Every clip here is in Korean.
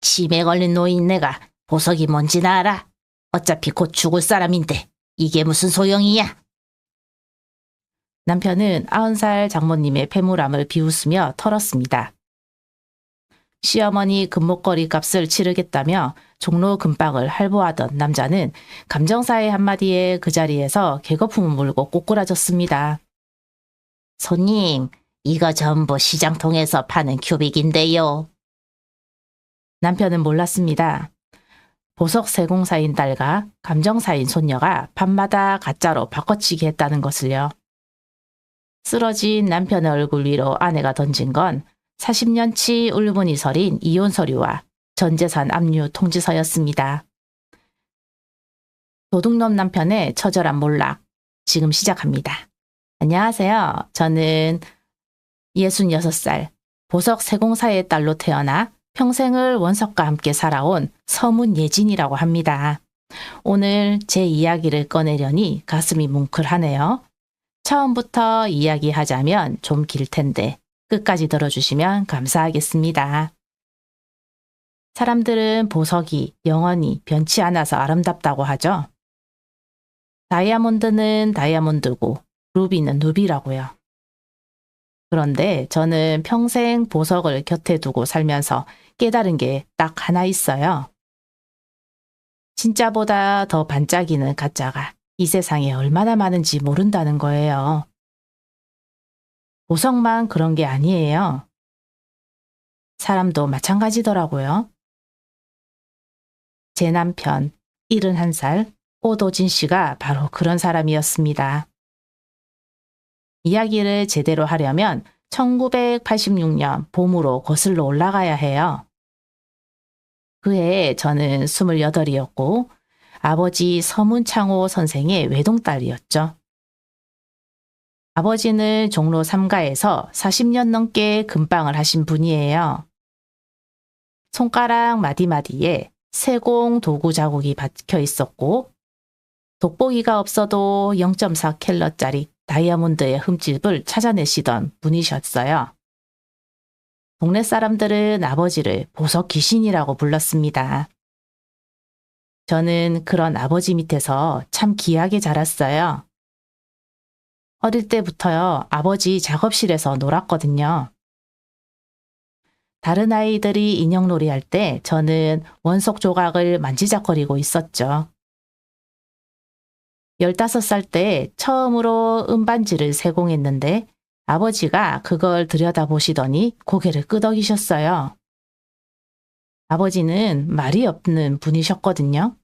치매 걸린 노인네가 보석이 뭔지나 알아? 어차피 곧 죽을 사람인데 이게 무슨 소용이야? 남편은 90살 장모님의 패물함을 비웃으며 털었습니다. 시어머니 금목걸이 값을 치르겠다며 종로 금방을 할부하던 남자는 감정사의 한마디에 그 자리에서 개거품을 물고 꼬꾸라졌습니다. 손님, 이거 전부 시장통에서 파는 큐빅인데요. 남편은 몰랐습니다. 보석 세공사인 딸과 감정사인 손녀가 밤마다 가짜로 바꿔치기 했다는 것을요. 쓰러진 남편의 얼굴 위로 아내가 던진 건 40년치 울분이 서린 이혼 서류와 전재산 압류 통지서였습니다. 도둑놈 남편의 처절한 몰락, 지금 시작합니다. 안녕하세요. 저는 66살 보석 세공사의 딸로 태어나 평생을 원석과 함께 살아온 서문예진이라고 합니다. 오늘 제 이야기를 꺼내려니 가슴이 뭉클하네요. 처음부터 이야기하자면 좀 길 텐데 끝까지 들어주시면 감사하겠습니다. 사람들은 보석이 영원히 변치 않아서 아름답다고 하죠. 다이아몬드는 다이아몬드고 루비는 루비라고요. 그런데 저는 평생 보석을 곁에 두고 살면서 깨달은 게 딱 하나 있어요. 진짜보다 더 반짝이는 가짜가 이 세상에 얼마나 많은지 모른다는 거예요. 보석만 그런 게 아니에요. 사람도 마찬가지더라고요. 제 남편 71살 오도진 씨가 바로 그런 사람이었습니다. 이야기를 제대로 하려면 1986년 봄으로 거슬러 올라가야 해요. 그해 저는 28이었고 아버지 서문창호 선생의 외동딸이었죠. 아버지는 종로 3가에서 40년 넘게 금방을 하신 분이에요. 손가락 마디마디에 세공 도구 자국이 박혀 있었고 돋보기가 없어도 0.4캘럿짜리 다이아몬드의 흠집을 찾아내시던 분이셨어요. 동네 사람들은 아버지를 보석 귀신이라고 불렀습니다. 저는 그런 아버지 밑에서 참 귀하게 자랐어요. 어릴 때부터요, 아버지 작업실에서 놀았거든요. 다른 아이들이 인형놀이 할 때 저는 원석 조각을 만지작거리고 있었죠. 15살 때 처음으로 음반지를 세공했는데 아버지가 그걸 들여다보시더니 고개를 끄덕이셨어요. 아버지는 말이 없는 분이셨거든요.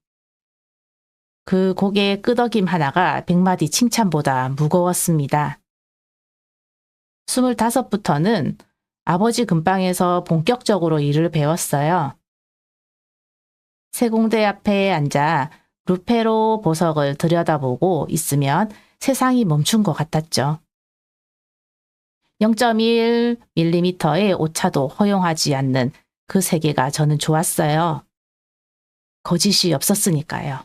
그 고개 끄덕임 하나가 100마디 칭찬보다 무거웠습니다. 25부터는 아버지 금방에서 본격적으로 일을 배웠어요. 세공대 앞에 앉아 루페로 보석을 들여다보고 있으면 세상이 멈춘 것 같았죠. 0.1mm의 오차도 허용하지 않는 그 세계가 저는 좋았어요. 거짓이 없었으니까요.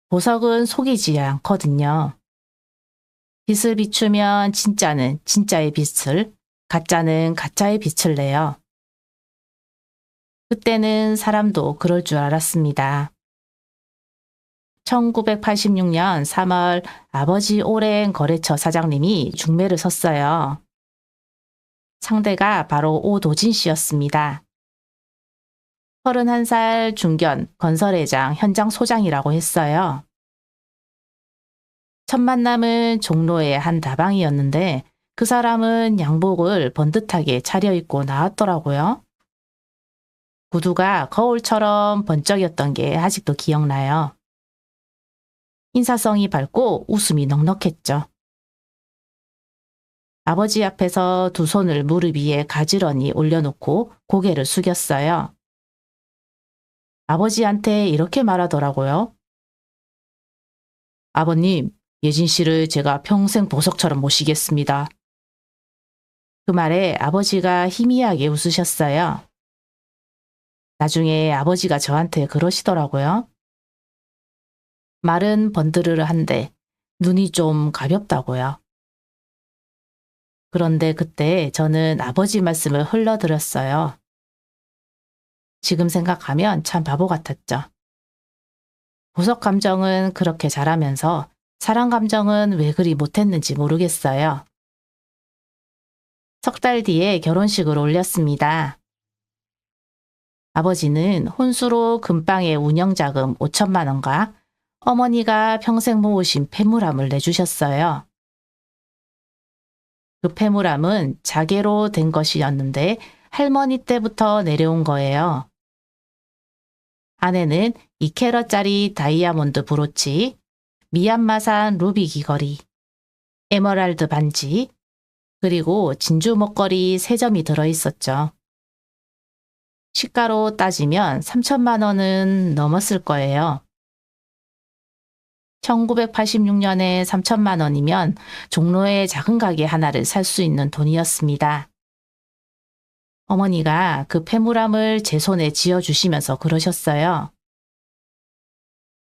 보석은 속이지 않거든요. 빛을 비추면 진짜는 진짜의 빛을, 가짜는 가짜의 빛을 내요. 그때는 사람도 그럴 줄 알았습니다. 1986년 3월 아버지 오랜 거래처 사장님이 중매를 섰어요. 상대가 바로 오도진 씨였습니다. 31살 중견 건설회장 현장 소장이라고 했어요. 첫 만남은 종로의 한 다방이었는데 그 사람은 양복을 번듯하게 차려입고 나왔더라고요. 구두가 거울처럼 번쩍였던 게 아직도 기억나요. 인사성이 밝고 웃음이 넉넉했죠. 아버지 앞에서 두 손을 무릎 위에 가지런히 올려놓고 고개를 숙였어요. 아버지한테 이렇게 말하더라고요. 아버님, 예진 씨를 제가 평생 보석처럼 모시겠습니다. 그 말에 아버지가 희미하게 웃으셨어요. 나중에 아버지가 저한테 그러시더라고요. 말은 번드르르한데 눈이 좀 가볍다고요. 그런데 그때 저는 아버지 말씀을 흘러들었어요. 지금 생각하면 참 바보 같았죠. 보석 감정은 그렇게 잘하면서 사랑 감정은 왜 그리 못했는지 모르겠어요. 석 달 뒤에 결혼식을 올렸습니다. 아버지는 혼수로 금방의 운영자금 5천만 원과 어머니가 평생 모으신 폐물함을 내주셨어요. 그 폐물함은 자개로 된 것이었는데 할머니 때부터 내려온 거예요. 안에는 2캐럿짜리 다이아몬드 브로치, 미얀마산 루비 귀걸이, 에메랄드 반지, 그리고 진주 목걸이 3점이 들어있었죠. 시가로 따지면 3천만 원은 넘었을 거예요. 1986년에 3천만 원이면 종로의 작은 가게 하나를 살 수 있는 돈이었습니다. 어머니가 그 폐물함을 제 손에 쥐어주시면서 그러셨어요.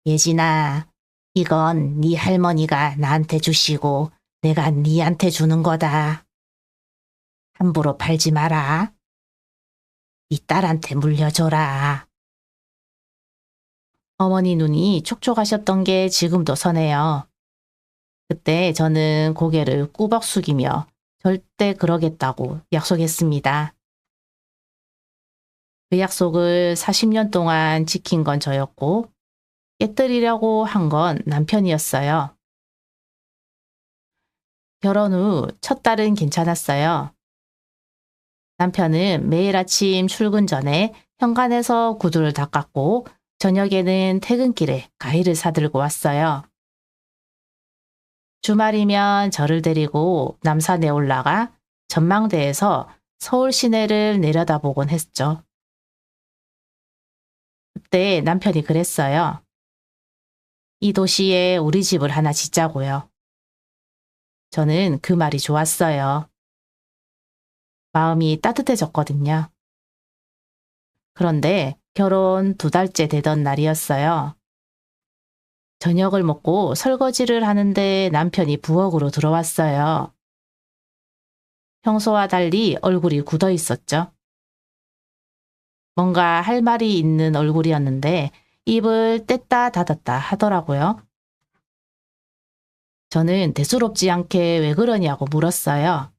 예진아, 이건 네 할머니가 나한테 주시고 내가 네한테 주는 거다. 함부로 팔지 마라. 네 딸한테 물려줘라. 어머니 눈이 촉촉하셨던 게 지금도 서네요. 그때 저는 고개를 꾸벅 숙이며 절대 그러겠다고 약속했습니다. 그 약속을 40년 동안 지킨 건 저였고 깨뜨리려고 한 건 남편이었어요. 결혼 후 첫 달은 괜찮았어요. 남편은 매일 아침 출근 전에 현관에서 구두를 닦았고 저녁에는 퇴근길에 과일을 사들고 왔어요. 주말이면 저를 데리고 남산에 올라가 전망대에서 서울 시내를 내려다보곤 했죠. 그때 남편이 그랬어요. 이 도시에 우리 집을 하나 짓자고요. 저는 그 말이 좋았어요. 마음이 따뜻해졌거든요. 그런데 결혼 2달째 되던 날이었어요. 저녁을 먹고 설거지를 하는데 남편이 부엌으로 들어왔어요. 평소와 달리 얼굴이 굳어 있었죠. 뭔가 할 말이 있는 얼굴이었는데 입을 뗐다 닫았다 하더라고요. 저는 대수롭지 않게 왜 그러냐고 물었어요.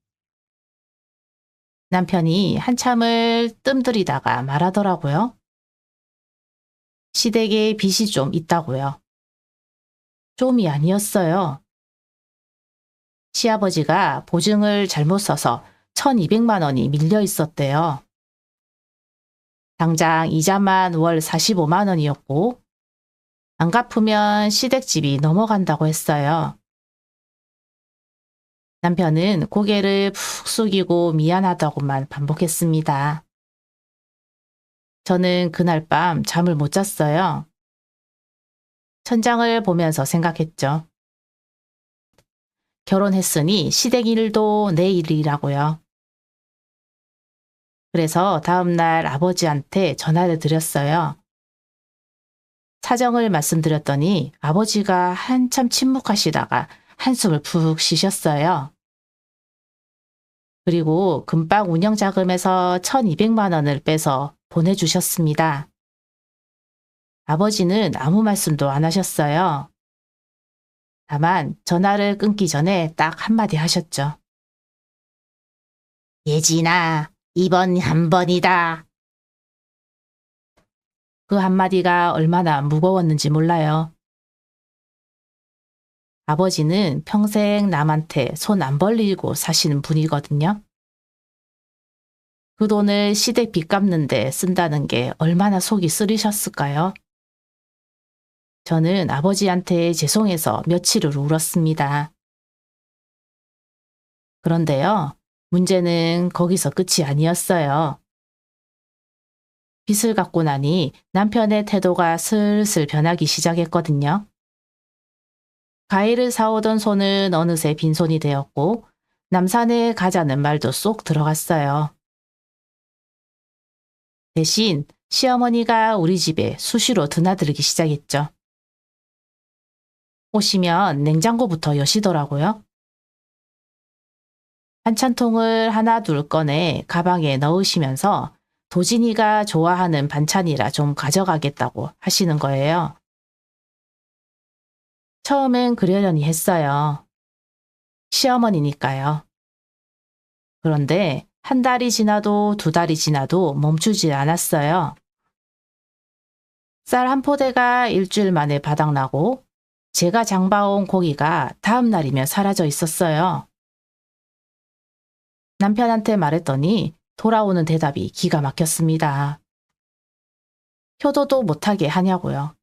남편이 한참을 뜸들이다가 말하더라고요. 시댁에 빚이 좀 있다고요. 좀이 아니었어요. 시아버지가 보증을 잘못 써서 1200만 원이 밀려 있었대요. 당장 이자만 월 45만 원이었고 안 갚으면 시댁집이 넘어간다고 했어요. 남편은 고개를 푹 숙이고 미안하다고만 반복했습니다. 저는 그날 밤 잠을 못 잤어요. 천장을 보면서 생각했죠. 결혼했으니 시댁 일도 내 일이라고요. 그래서 다음날 아버지한테 전화를 드렸어요. 사정을 말씀드렸더니 아버지가 한참 침묵하시다가 한숨을 푹 쉬셨어요. 그리고 금방 운영자금에서 1200만 원을 빼서 보내주셨습니다. 아버지는 아무 말씀도 안 하셨어요. 다만 전화를 끊기 전에 딱 한마디 하셨죠. 예진아, 이번 한 번이다. 그 한마디가 얼마나 무거웠는지 몰라요. 아버지는 평생 남한테 손 안 벌리고 사시는 분이거든요. 그 돈을 시댁 빚 갚는데 쓴다는 게 얼마나 속이 쓰리셨을까요? 저는 아버지한테 죄송해서 며칠을 울었습니다. 그런데요, 문제는 거기서 끝이 아니었어요. 빚을 갚고 나니 남편의 태도가 슬슬 변하기 시작했거든요. 과일을 사오던 손은 어느새 빈손이 되었고 남산에 가자는 말도 쏙 들어갔어요. 대신 시어머니가 우리 집에 수시로 드나들기 시작했죠. 오시면 냉장고부터 여시더라고요. 반찬통을 하나 둘 꺼내 가방에 넣으시면서 도진이가 좋아하는 반찬이라 좀 가져가겠다고 하시는 거예요. 처음엔 그러려니 했어요. 시어머니니까요. 그런데 한 달이 지나도 두 달이 지나도 멈추지 않았어요. 쌀 한 포대가 일주일 만에 바닥나고 제가 장봐온 고기가 다음 날이면 사라져 있었어요. 남편한테 말했더니 돌아오는 대답이 기가 막혔습니다. 효도도 못하게 하냐고요.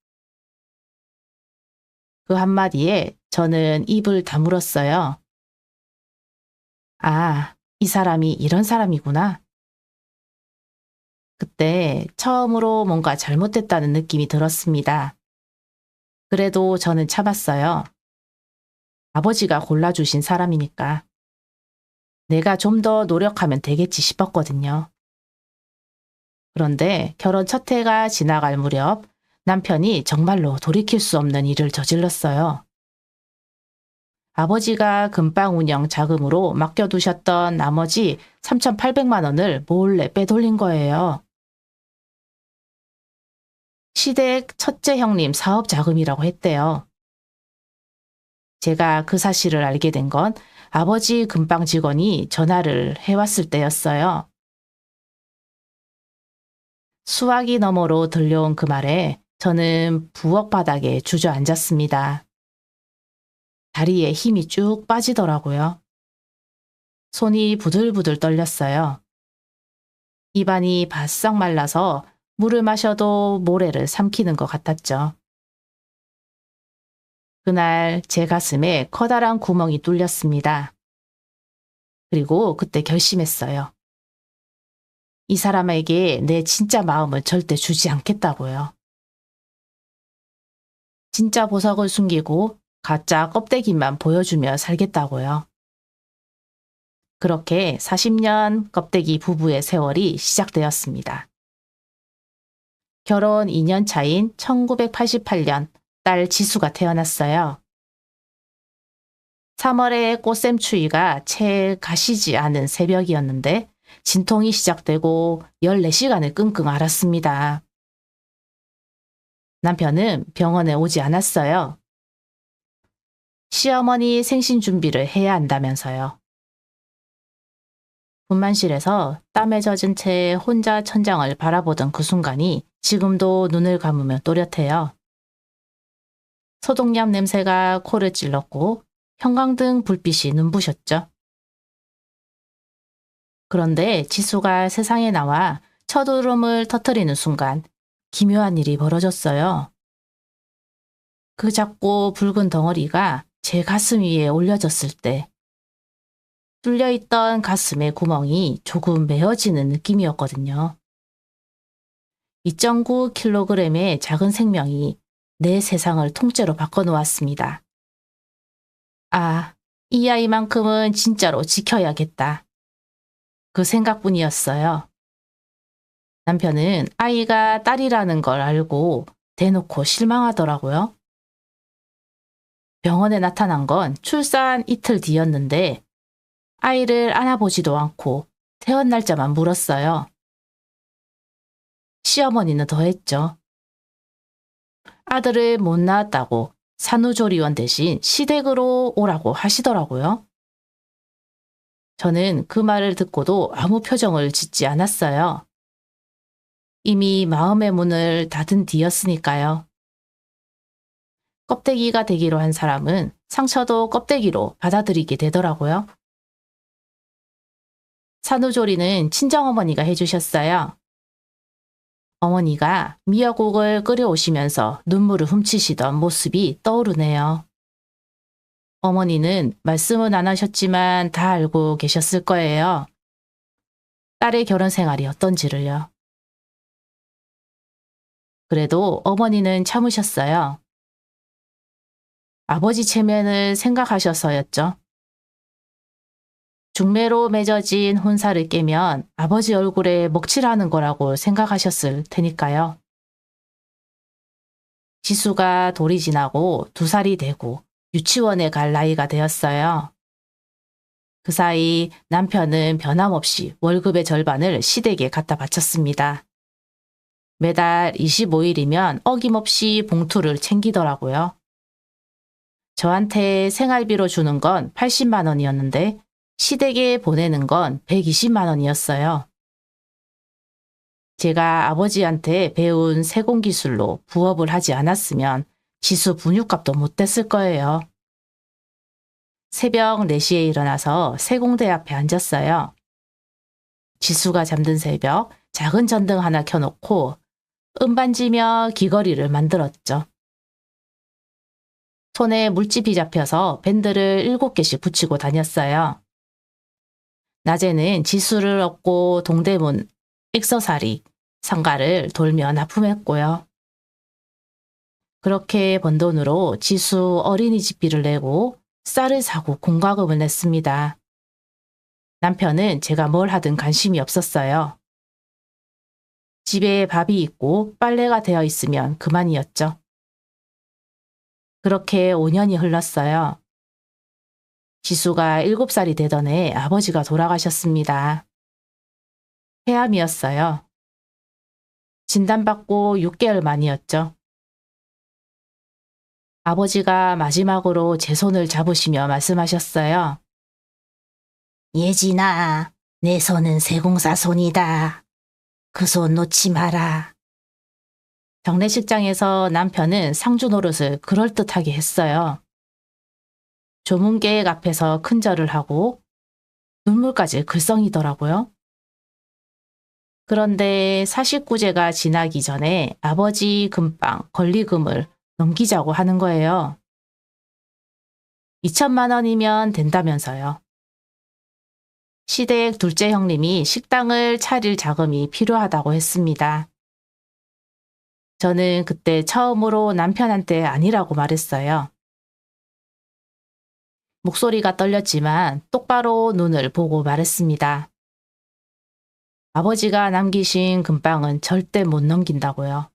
그 한마디에 저는 입을 다물었어요. 아, 이 사람이 이런 사람이구나. 그때 처음으로 뭔가 잘못됐다는 느낌이 들었습니다. 그래도 저는 참았어요. 아버지가 골라주신 사람이니까. 내가 좀 더 노력하면 되겠지 싶었거든요. 그런데 결혼 첫 해가 지나갈 무렵 남편이 정말로 돌이킬 수 없는 일을 저질렀어요. 아버지가 금방 운영 자금으로 맡겨두셨던 나머지 3,800만 원을 몰래 빼돌린 거예요. 시댁 첫째 형님 사업 자금이라고 했대요. 제가 그 사실을 알게 된 건 아버지 금방 직원이 전화를 해왔을 때였어요. 수화기 너머로 들려온 그 말에 저는 부엌 바닥에 주저앉았습니다. 다리에 힘이 쭉 빠지더라고요. 손이 부들부들 떨렸어요. 입안이 바싹 말라서 물을 마셔도 모래를 삼키는 것 같았죠. 그날 제 가슴에 커다란 구멍이 뚫렸습니다. 그리고 그때 결심했어요. 이 사람에게 내 진짜 마음을 절대 주지 않겠다고요. 진짜 보석을 숨기고 가짜 껍데기만 보여주며 살겠다고요. 그렇게 40년 껍데기 부부의 세월이 시작되었습니다. 결혼 2년 차인 1988년 딸 지수가 태어났어요. 3월에 꽃샘추위가 채 가시지 않은 새벽이었는데 진통이 시작되고 14시간을 끙끙 앓았습니다. 남편은 병원에 오지 않았어요. 시어머니 생신 준비를 해야 한다면서요. 분만실에서 땀에 젖은 채 혼자 천장을 바라보던 그 순간이 지금도 눈을 감으면 또렷해요. 소독약 냄새가 코를 찔렀고 형광등 불빛이 눈부셨죠. 그런데 지수가 세상에 나와 첫 울음을 터뜨리는 순간 기묘한 일이 벌어졌어요. 그 작고 붉은 덩어리가 제 가슴 위에 올려졌을 때 뚫려있던 가슴의 구멍이 조금 메어지는 느낌이었거든요. 2.9kg의 작은 생명이 내 세상을 통째로 바꿔놓았습니다. 아, 이 아이만큼은 진짜로 지켜야겠다. 그 생각뿐이었어요. 남편은 아이가 딸이라는 걸 알고 대놓고 실망하더라고요. 병원에 나타난 건 출산 이틀 뒤였는데 아이를 안아보지도 않고 태어난 날짜만 물었어요. 시어머니는 더했죠. 아들을 못 낳았다고 산후조리원 대신 시댁으로 오라고 하시더라고요. 저는 그 말을 듣고도 아무 표정을 짓지 않았어요. 이미 마음의 문을 닫은 뒤였으니까요. 껍데기가 되기로 한 사람은 상처도 껍데기로 받아들이게 되더라고요. 산후조리는 친정어머니가 해주셨어요. 어머니가 미역국을 끓여오시면서 눈물을 훔치시던 모습이 떠오르네요. 어머니는 말씀은 안 하셨지만 다 알고 계셨을 거예요. 딸의 결혼 생활이 어떤지를요. 그래도 어머니는 참으셨어요. 아버지 체면을 생각하셔서였죠. 중매로 맺어진 혼사를 깨면 아버지 얼굴에 먹칠하는 거라고 생각하셨을 테니까요. 지수가 돌이 지나고 2살이 되고 유치원에 갈 나이가 되었어요. 그 사이 남편은 변함없이 월급의 절반을 시댁에 갖다 바쳤습니다. 매달 25일이면 어김없이 봉투를 챙기더라고요. 저한테 생활비로 주는 건 80만 원이었는데 시댁에 보내는 건 120만 원이었어요. 제가 아버지한테 배운 세공 기술로 부업을 하지 않았으면 지수 분유값도 못 댔을 거예요. 새벽 4시에 일어나서 세공대 앞에 앉았어요. 지수가 잠든 새벽 작은 전등 하나 켜놓고 은반지며 귀걸이를 만들었죠. 손에 물집이 잡혀서 밴드를 7개씩 붙이고 다녔어요. 낮에는 지수를 얻고 동대문 액서사리 상가를 돌며 납품했고요. 그렇게 번 돈으로 지수 어린이집비를 내고 쌀을 사고 공과금을 냈습니다. 남편은 제가 뭘 하든 관심이 없었어요. 집에 밥이 있고 빨래가 되어 있으면 그만이었죠. 그렇게 5년이 흘렀어요. 지수가 7살이 되던 해 아버지가 돌아가셨습니다. 폐암이었어요. 진단받고 6개월 만이었죠. 아버지가 마지막으로 제 손을 잡으시며 말씀하셨어요. 예진아, 내 손은 세공사 손이다. 그 손 놓지 마라. 장례식장에서 남편은 상주 노릇을 그럴듯하게 했어요. 조문객 앞에서 큰절을 하고 눈물까지 글썽이더라고요. 그런데 49제가 지나기 전에 아버지 금방 권리금을 넘기자고 하는 거예요. 2천만 원이면 된다면서요. 시댁 둘째 형님이 식당을 차릴 자금이 필요하다고 했습니다. 저는 그때 처음으로 남편한테 아니라고 말했어요. 목소리가 떨렸지만 똑바로 눈을 보고 말했습니다. 아버지가 남기신 금방은 절대 못 넘긴다고요.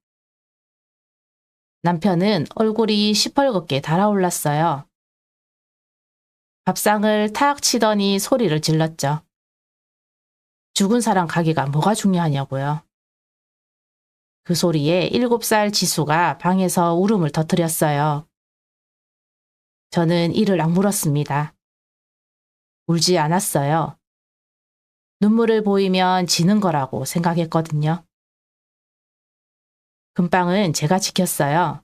남편은 얼굴이 시뻘겋게 달아올랐어요. 밥상을 탁 치더니 소리를 질렀죠. 죽은 사람 가게가 뭐가 중요하냐고요. 그 소리에 7살 지수가 방에서 울음을 터뜨렸어요. 저는 이를 악물었습니다. 울지 않았어요. 눈물을 보이면 지는 거라고 생각했거든요. 금방은 제가 지켰어요.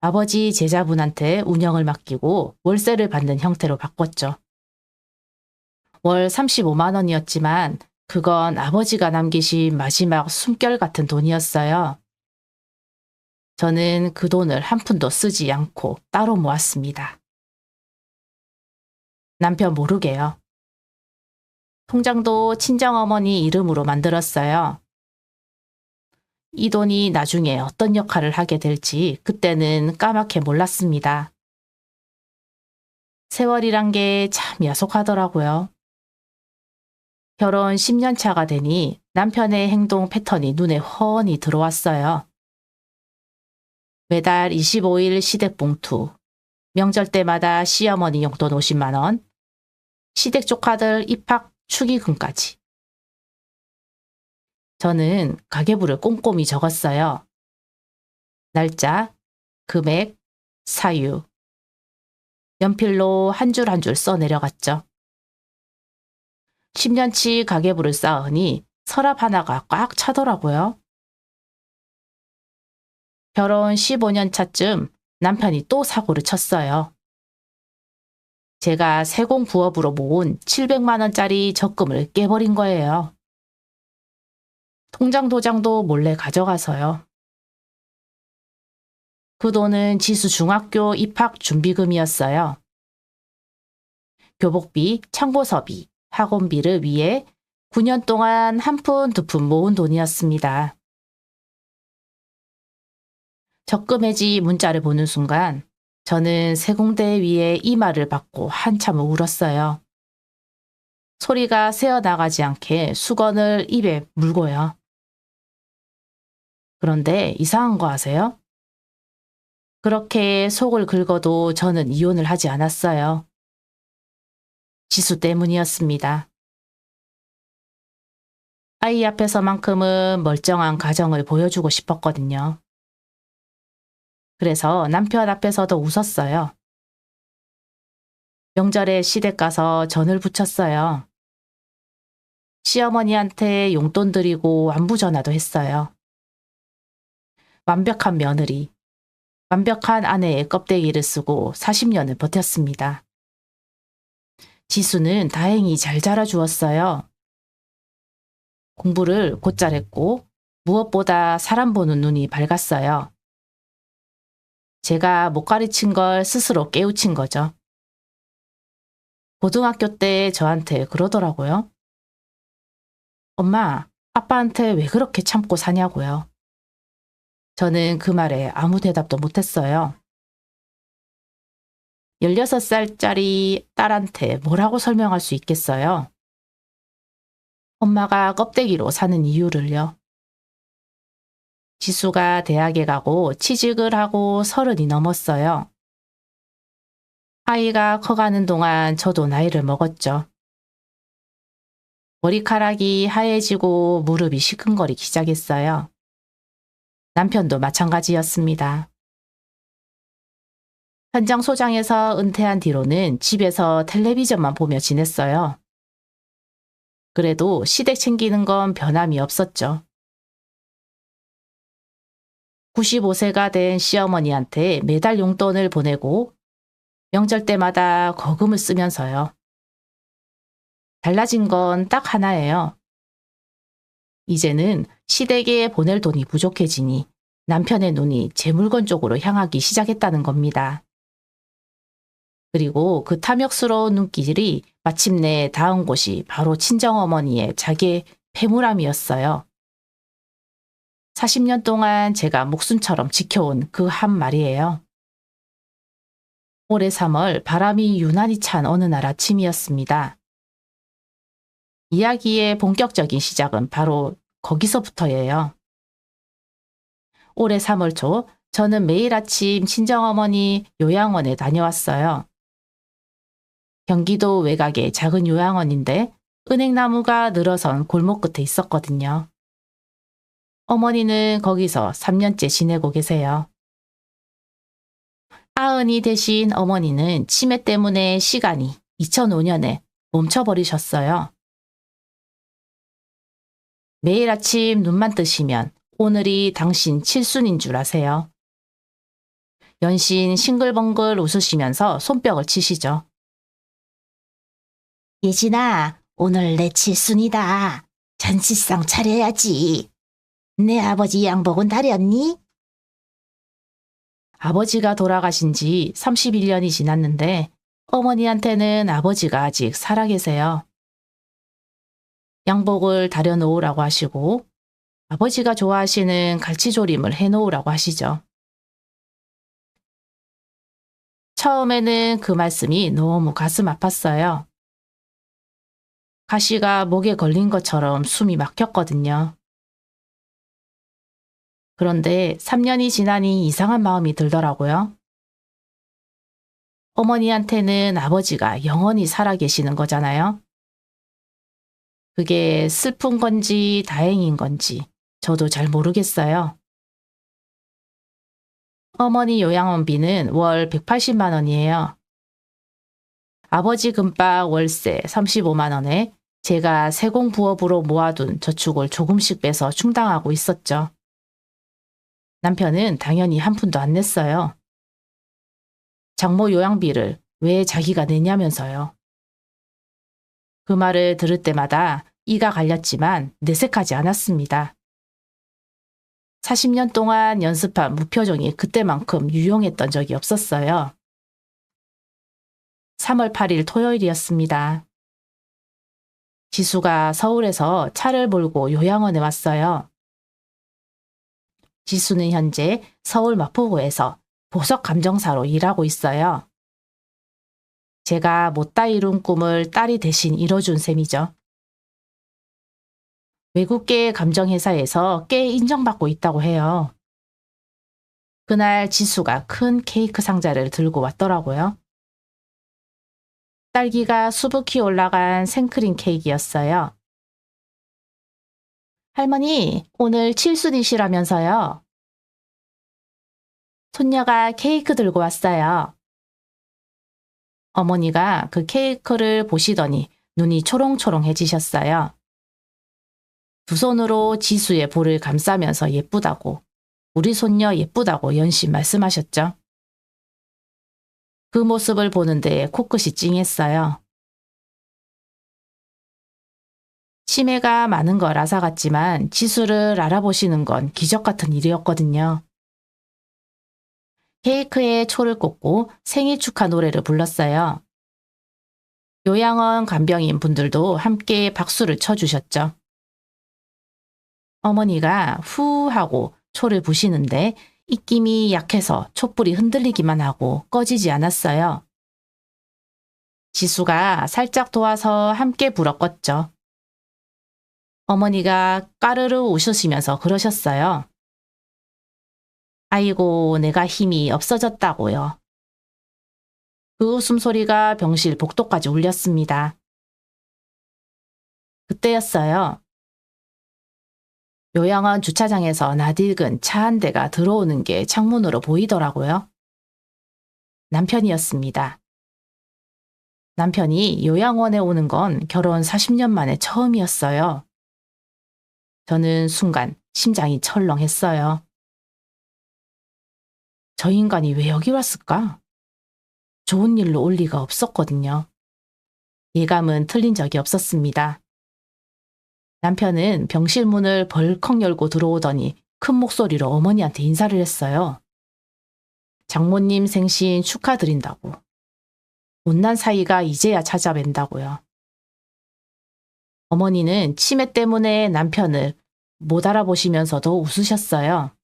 아버지 제자분한테 운영을 맡기고 월세를 받는 형태로 바꿨죠. 월 35만 원이었지만 그건 아버지가 남기신 마지막 숨결 같은 돈이었어요. 저는 그 돈을 한 푼도 쓰지 않고 따로 모았습니다. 남편 모르게요. 통장도 친정어머니 이름으로 만들었어요. 이 돈이 나중에 어떤 역할을 하게 될지 그때는 까맣게 몰랐습니다. 세월이란 게 참 야속하더라고요. 결혼 10년 차가 되니 남편의 행동 패턴이 눈에 훤히 들어왔어요. 매달 25일 시댁 봉투, 명절 때마다 시어머니 용돈 50만 원, 시댁 조카들 입학 축의금까지. 저는 가계부를 꼼꼼히 적었어요. 날짜, 금액, 사유. 연필로 한 줄 한 줄 써내려갔죠. 10년치 가계부를 쌓으니 서랍 하나가 꽉 차더라고요. 결혼 15년 차쯤 남편이 또 사고를 쳤어요. 제가 세공 부업으로 모은 700만 원짜리 적금을 깨버린 거예요. 통장 도장도 몰래 가져가서요. 그 돈은 지수 중학교 입학 준비금이었어요. 교복비, 참고서비, 학원비를 위해 9년 동안 한 푼 두 푼 모은 돈이었습니다. 적금해지 문자를 보는 순간 저는 세공대 위에 이마를 받고 한참을 울었어요. 소리가 새어나가지 않게 수건을 입에 물고요. 그런데 이상한 거 아세요? 그렇게 속을 긁어도 저는 이혼을 하지 않았어요. 지수 때문이었습니다. 아이 앞에서만큼은 멀쩡한 가정을 보여주고 싶었거든요. 그래서 남편 앞에서도 웃었어요. 명절에 시댁 가서 전을 부쳤어요. 시어머니한테 용돈 드리고 안부 전화도 했어요. 완벽한 며느리, 완벽한 아내의 껍데기를 쓰고 40년을 버텼습니다. 지수는 다행히 잘 자라주었어요. 공부를 곧잘 했고 무엇보다 사람 보는 눈이 밝았어요. 제가 못 가르친 걸 스스로 깨우친 거죠. 고등학교 때 저한테 그러더라고요. 엄마, 아빠한테 왜 그렇게 참고 사냐고요. 저는 그 말에 아무 대답도 못했어요. 16살짜리 딸한테 뭐라고 설명할 수 있겠어요? 엄마가 껍데기로 사는 이유를요. 지수가 대학에 가고 취직을 하고 30이 넘었어요. 아이가 커가는 동안 저도 나이를 먹었죠. 머리카락이 하얘지고 무릎이 시큰거리기 시작했어요. 남편도 마찬가지였습니다. 현장 소장에서 은퇴한 뒤로는 집에서 텔레비전만 보며 지냈어요. 그래도 시댁 챙기는 건 변함이 없었죠. 95세가 된 시어머니한테 매달 용돈을 보내고 명절 때마다 거금을 쓰면서요. 달라진 건 딱 하나예요. 이제는 시댁에 보낼 돈이 부족해지니 남편의 눈이 제 물건 쪽으로 향하기 시작했다는 겁니다. 그리고 그 탐욕스러운 눈길이 마침내 닿은 곳이 바로 친정어머니의 자기의 패물함이었어요. 40년 동안 제가 목숨처럼 지켜온 그 한 말이에요. 올해 3월 바람이 유난히 찬 어느 날 아침이었습니다. 이야기의 본격적인 시작은 바로 거기서부터예요. 올해 3월 초 저는 매일 아침 친정어머니 요양원에 다녀왔어요. 경기도 외곽의 작은 요양원인데 은행나무가 늘어선 골목 끝에 있었거든요. 어머니는 거기서 3년째 지내고 계세요. 아흔이 되신 어머니는 치매 때문에 시간이 2005년에 멈춰버리셨어요. 매일 아침 눈만 뜨시면 오늘이 당신 칠순인 줄 아세요. 연신 싱글벙글 웃으시면서 손뼉을 치시죠. 예진아, 오늘 내 칠순이다. 잔치상 차려야지. 내 아버지 양복은 다렸니? 아버지가 돌아가신 지 31년이 지났는데 어머니한테는 아버지가 아직 살아계세요. 양복을 다려놓으라고 하시고 아버지가 좋아하시는 갈치조림을 해놓으라고 하시죠. 처음에는 그 말씀이 너무 가슴 아팠어요. 가시가 목에 걸린 것처럼 숨이 막혔거든요. 그런데 3년이 지나니 이상한 마음이 들더라고요. 어머니한테는 아버지가 영원히 살아계시는 거잖아요. 그게 슬픈 건지 다행인 건지 저도 잘 모르겠어요. 어머니 요양원비는 월 180만 원이에요. 아버지 금방 월세 35만 원에 제가 세공부업으로 모아둔 저축을 조금씩 빼서 충당하고 있었죠. 남편은 당연히 한 푼도 안 냈어요. 장모 요양비를 왜 자기가 내냐면서요. 그 말을 들을 때마다 이가 갈렸지만 내색하지 않았습니다. 40년 동안 연습한 무표정이 그때만큼 유용했던 적이 없었어요. 3월 8일 토요일이었습니다. 지수가 서울에서 차를 몰고 요양원에 왔어요. 지수는 현재 서울 마포구에서 보석 감정사로 일하고 있어요. 제가 못다 이룬 꿈을 딸이 대신 이뤄준 셈이죠. 외국계 감정회사에서 꽤 인정받고 있다고 해요. 그날 지수가 큰 케이크 상자를 들고 왔더라고요. 딸기가 수북히 올라간 생크림 케이크였어요. 할머니, 오늘 칠순이시라면서요. 손녀가 케이크 들고 왔어요. 어머니가 그 케이크를 보시더니 눈이 초롱초롱해지셨어요. 두 손으로 지수의 볼을 감싸면서 예쁘다고, 우리 손녀 예쁘다고 연신 말씀하셨죠. 그 모습을 보는데 코끝이 찡했어요. 치매가 많은 걸 앗아갔지만 지수를 알아보시는 건 기적 같은 일이었거든요. 케이크에 초를 꽂고 생일 축하 노래를 불렀어요. 요양원 간병인 분들도 함께 박수를 쳐주셨죠. 어머니가 후 하고 초를 부시는데 입김이 약해서 촛불이 흔들리기만 하고 꺼지지 않았어요. 지수가 살짝 도와서 함께 불어 껐죠. 어머니가 까르르 웃으시면서 그러셨어요. 아이고, 내가 힘이 없어졌다고요. 그 웃음소리가 병실 복도까지 울렸습니다. 그때였어요. 요양원 주차장에서 낯익은 차 한 대가 들어오는 게 창문으로 보이더라고요. 남편이었습니다. 남편이 요양원에 오는 건 결혼 40년 만에 처음이었어요. 저는 순간 심장이 철렁했어요. 저 인간이 왜 여기 왔을까? 좋은 일로 올 리가 없었거든요. 예감은 틀린 적이 없었습니다. 남편은 병실 문을 벌컥 열고 들어오더니 큰 목소리로 어머니한테 인사를 했어요. 장모님 생신 축하드린다고. 못난 사이가 이제야 찾아뵌다고요. 어머니는 치매 때문에 남편을 못 알아보시면서도 웃으셨어요.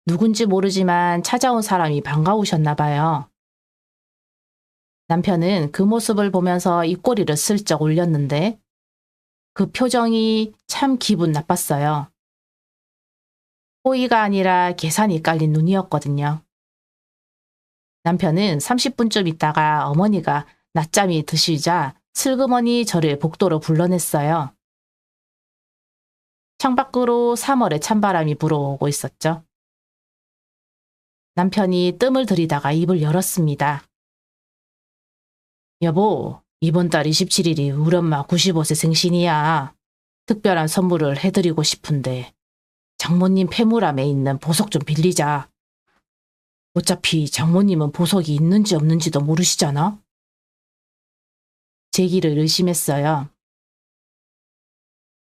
누군지 모르지만 찾아온 사람이 반가우셨나 봐요. 남편은 그 모습을 보면서 입꼬리를 슬쩍 올렸는데 그 표정이 참 기분 나빴어요. 호의가 아니라 계산이 깔린 눈이었거든요. 남편은 30분쯤 있다가 어머니가 낮잠이 드시자 슬그머니 저를 복도로 불러냈어요. 창밖으로 3월의 찬바람이 불어오고 있었죠. 남편이 뜸을 들이다가 입을 열었습니다. 여보, 이번 달 27일이 우리 엄마 95세 생신이야. 특별한 선물을 해드리고 싶은데 장모님 폐물함에 있는 보석 좀 빌리자. 어차피 장모님은 보석이 있는지 없는지도 모르시잖아. 제 길을 의심했어요.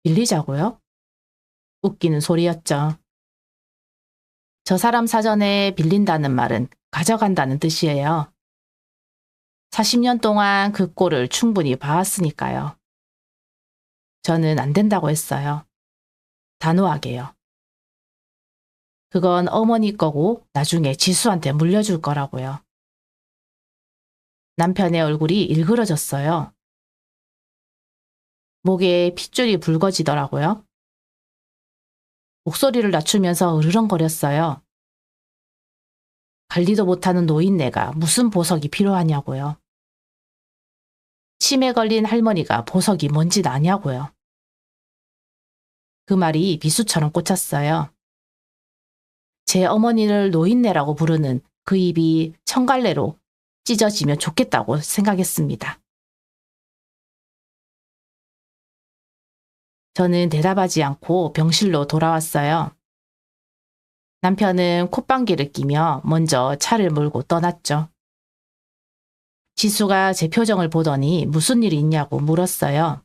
빌리자고요? 웃기는 소리였죠. 저 사람 사전에 빌린다는 말은 가져간다는 뜻이에요. 40년 동안 그 꼴을 충분히 봐왔으니까요. 저는 안 된다고 했어요. 단호하게요. 그건 어머니 거고 나중에 지수한테 물려줄 거라고요. 남편의 얼굴이 일그러졌어요. 목에 핏줄이 붉어지더라고요. 목소리를 낮추면서 으르렁거렸어요. 관리도 못하는 노인네가 무슨 보석이 필요하냐고요. 치매 걸린 할머니가 보석이 뭔지 아냐고요. 그 말이 비수처럼 꽂혔어요. 제 어머니를 노인네라고 부르는 그 입이 청갈래로 찢어지면 좋겠다고 생각했습니다. 저는 대답하지 않고 병실로 돌아왔어요. 남편은 콧방귀를 끼며 먼저 차를 몰고 떠났죠. 지수가 제 표정을 보더니 무슨 일이 있냐고 물었어요.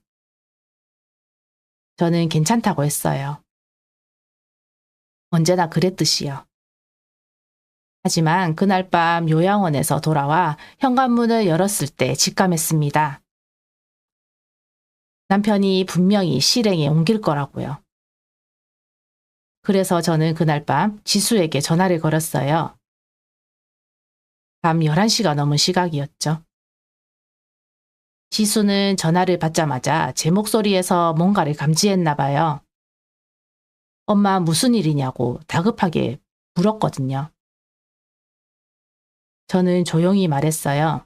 저는 괜찮다고 했어요. 언제나 그랬듯이요. 하지만 그날 밤 요양원에서 돌아와 현관문을 열었을 때 직감했습니다. 남편이 분명히 실행에 옮길 거라고요. 그래서 저는 그날 밤 지수에게 전화를 걸었어요. 밤 11시가 넘은 시각이었죠. 지수는 전화를 받자마자 제 목소리에서 뭔가를 감지했나 봐요. 엄마 무슨 일이냐고 다급하게 물었거든요. 저는 조용히 말했어요.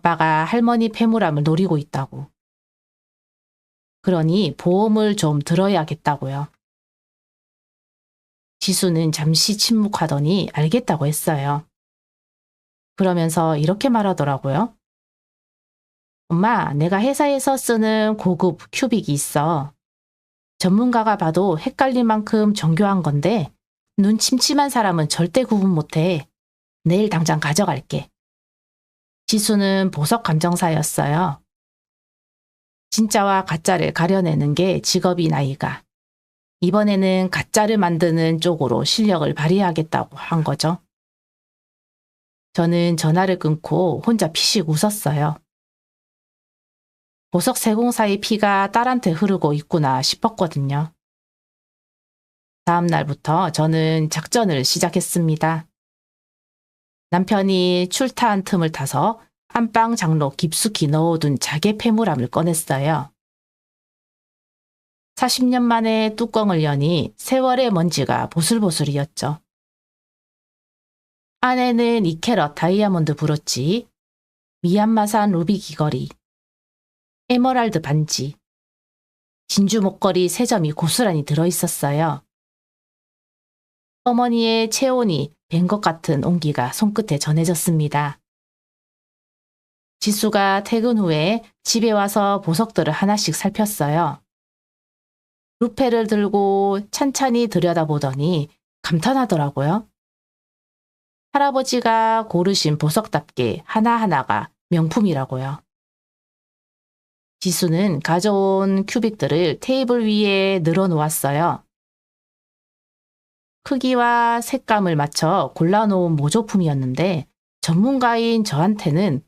아빠가 할머니 폐물함을 노리고 있다고. 그러니 보험을 좀 들어야겠다고요. 지수는 잠시 침묵하더니 알겠다고 했어요. 그러면서 이렇게 말하더라고요. 엄마, 내가 회사에서 쓰는 고급 큐빅이 있어. 전문가가 봐도 헷갈릴 만큼 정교한 건데 눈 침침한 사람은 절대 구분 못해. 내일 당장 가져갈게. 지수는 보석 감정사였어요. 진짜와 가짜를 가려내는 게 직업인 아이가 이번에는 가짜를 만드는 쪽으로 실력을 발휘하겠다고 한 거죠. 저는 전화를 끊고 혼자 피식 웃었어요. 보석 세공사의 피가 딸한테 흐르고 있구나 싶었거든요. 다음 날부터 저는 작전을 시작했습니다. 남편이 출타한 틈을 타서 안방 장로 깊숙이 넣어둔 자개 폐물함을 꺼냈어요. 40년 만에 뚜껑을 여니 세월의 먼지가 보슬보슬이었죠. 안에는 2캐럿 다이아몬드 브로치, 미얀마산 루비 귀걸이, 에메랄드 반지, 진주 목걸이 3점이 고스란히 들어있었어요. 어머니의 체온이 뵌 것 같은 온기가 손끝에 전해졌습니다. 지수가 퇴근 후에 집에 와서 보석들을 하나씩 살폈어요. 루페를 들고 찬찬히 들여다보더니 감탄하더라고요. 할아버지가 고르신 보석답게 하나하나가 명품이라고요. 지수는 가져온 큐빅들을 테이블 위에 늘어놓았어요. 크기와 색감을 맞춰 골라놓은 모조품이었는데 전문가인 저한테는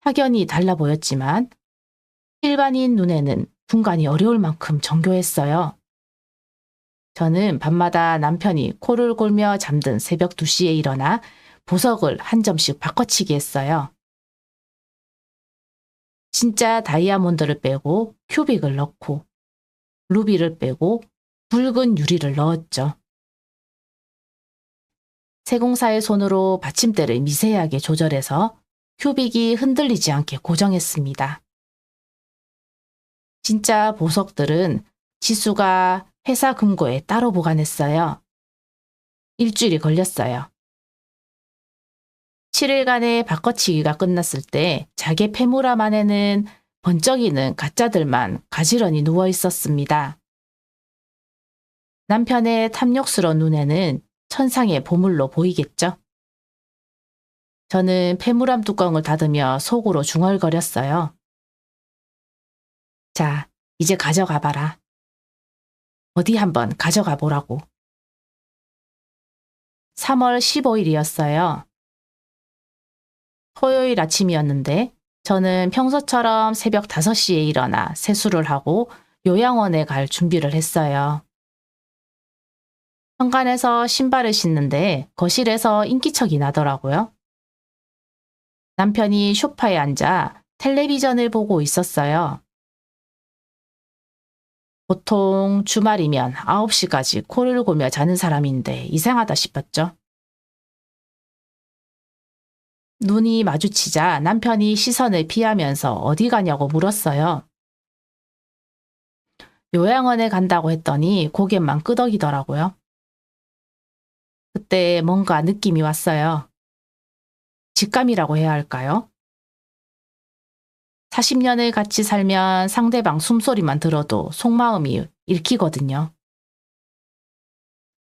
확연히 달라 보였지만 일반인 눈에는 분간이 어려울 만큼 정교했어요. 저는 밤마다 남편이 코를 골며 잠든 새벽 2시에 일어나 보석을 한 점씩 바꿔치기 했어요. 진짜 다이아몬드를 빼고 큐빅을 넣고 루비를 빼고 붉은 유리를 넣었죠. 세공사의 손으로 받침대를 미세하게 조절해서 큐빅이 흔들리지 않게 고정했습니다. 진짜 보석들은 지수가 회사 금고에 따로 보관했어요. 일주일이 걸렸어요. 7일간의 바꿔치기가 끝났을 때 자개 폐물함 안에는 번쩍이는 가짜들만 가지런히 누워 있었습니다. 남편의 탐욕스러운 눈에는 천상의 보물로 보이겠죠? 저는 폐물함 뚜껑을 닫으며 속으로 중얼거렸어요. 자, 이제 가져가 봐라. 어디 한번 가져가 보라고. 3월 15일이었어요. 토요일 아침이었는데 저는 평소처럼 새벽 5시에 일어나 세수를 하고 요양원에 갈 준비를 했어요. 현관에서 신발을 신는데 거실에서 인기척이 나더라고요. 남편이 소파에 앉아 텔레비전을 보고 있었어요. 보통 주말이면 9시까지 코를 골며 자는 사람인데 이상하다 싶었죠. 눈이 마주치자 남편이 시선을 피하면서 어디 가냐고 물었어요. 요양원에 간다고 했더니 고개만 끄덕이더라고요. 그때 뭔가 느낌이 왔어요. 직감이라고 해야 할까요? 40년을 같이 살면 상대방 숨소리만 들어도 속마음이 읽히거든요.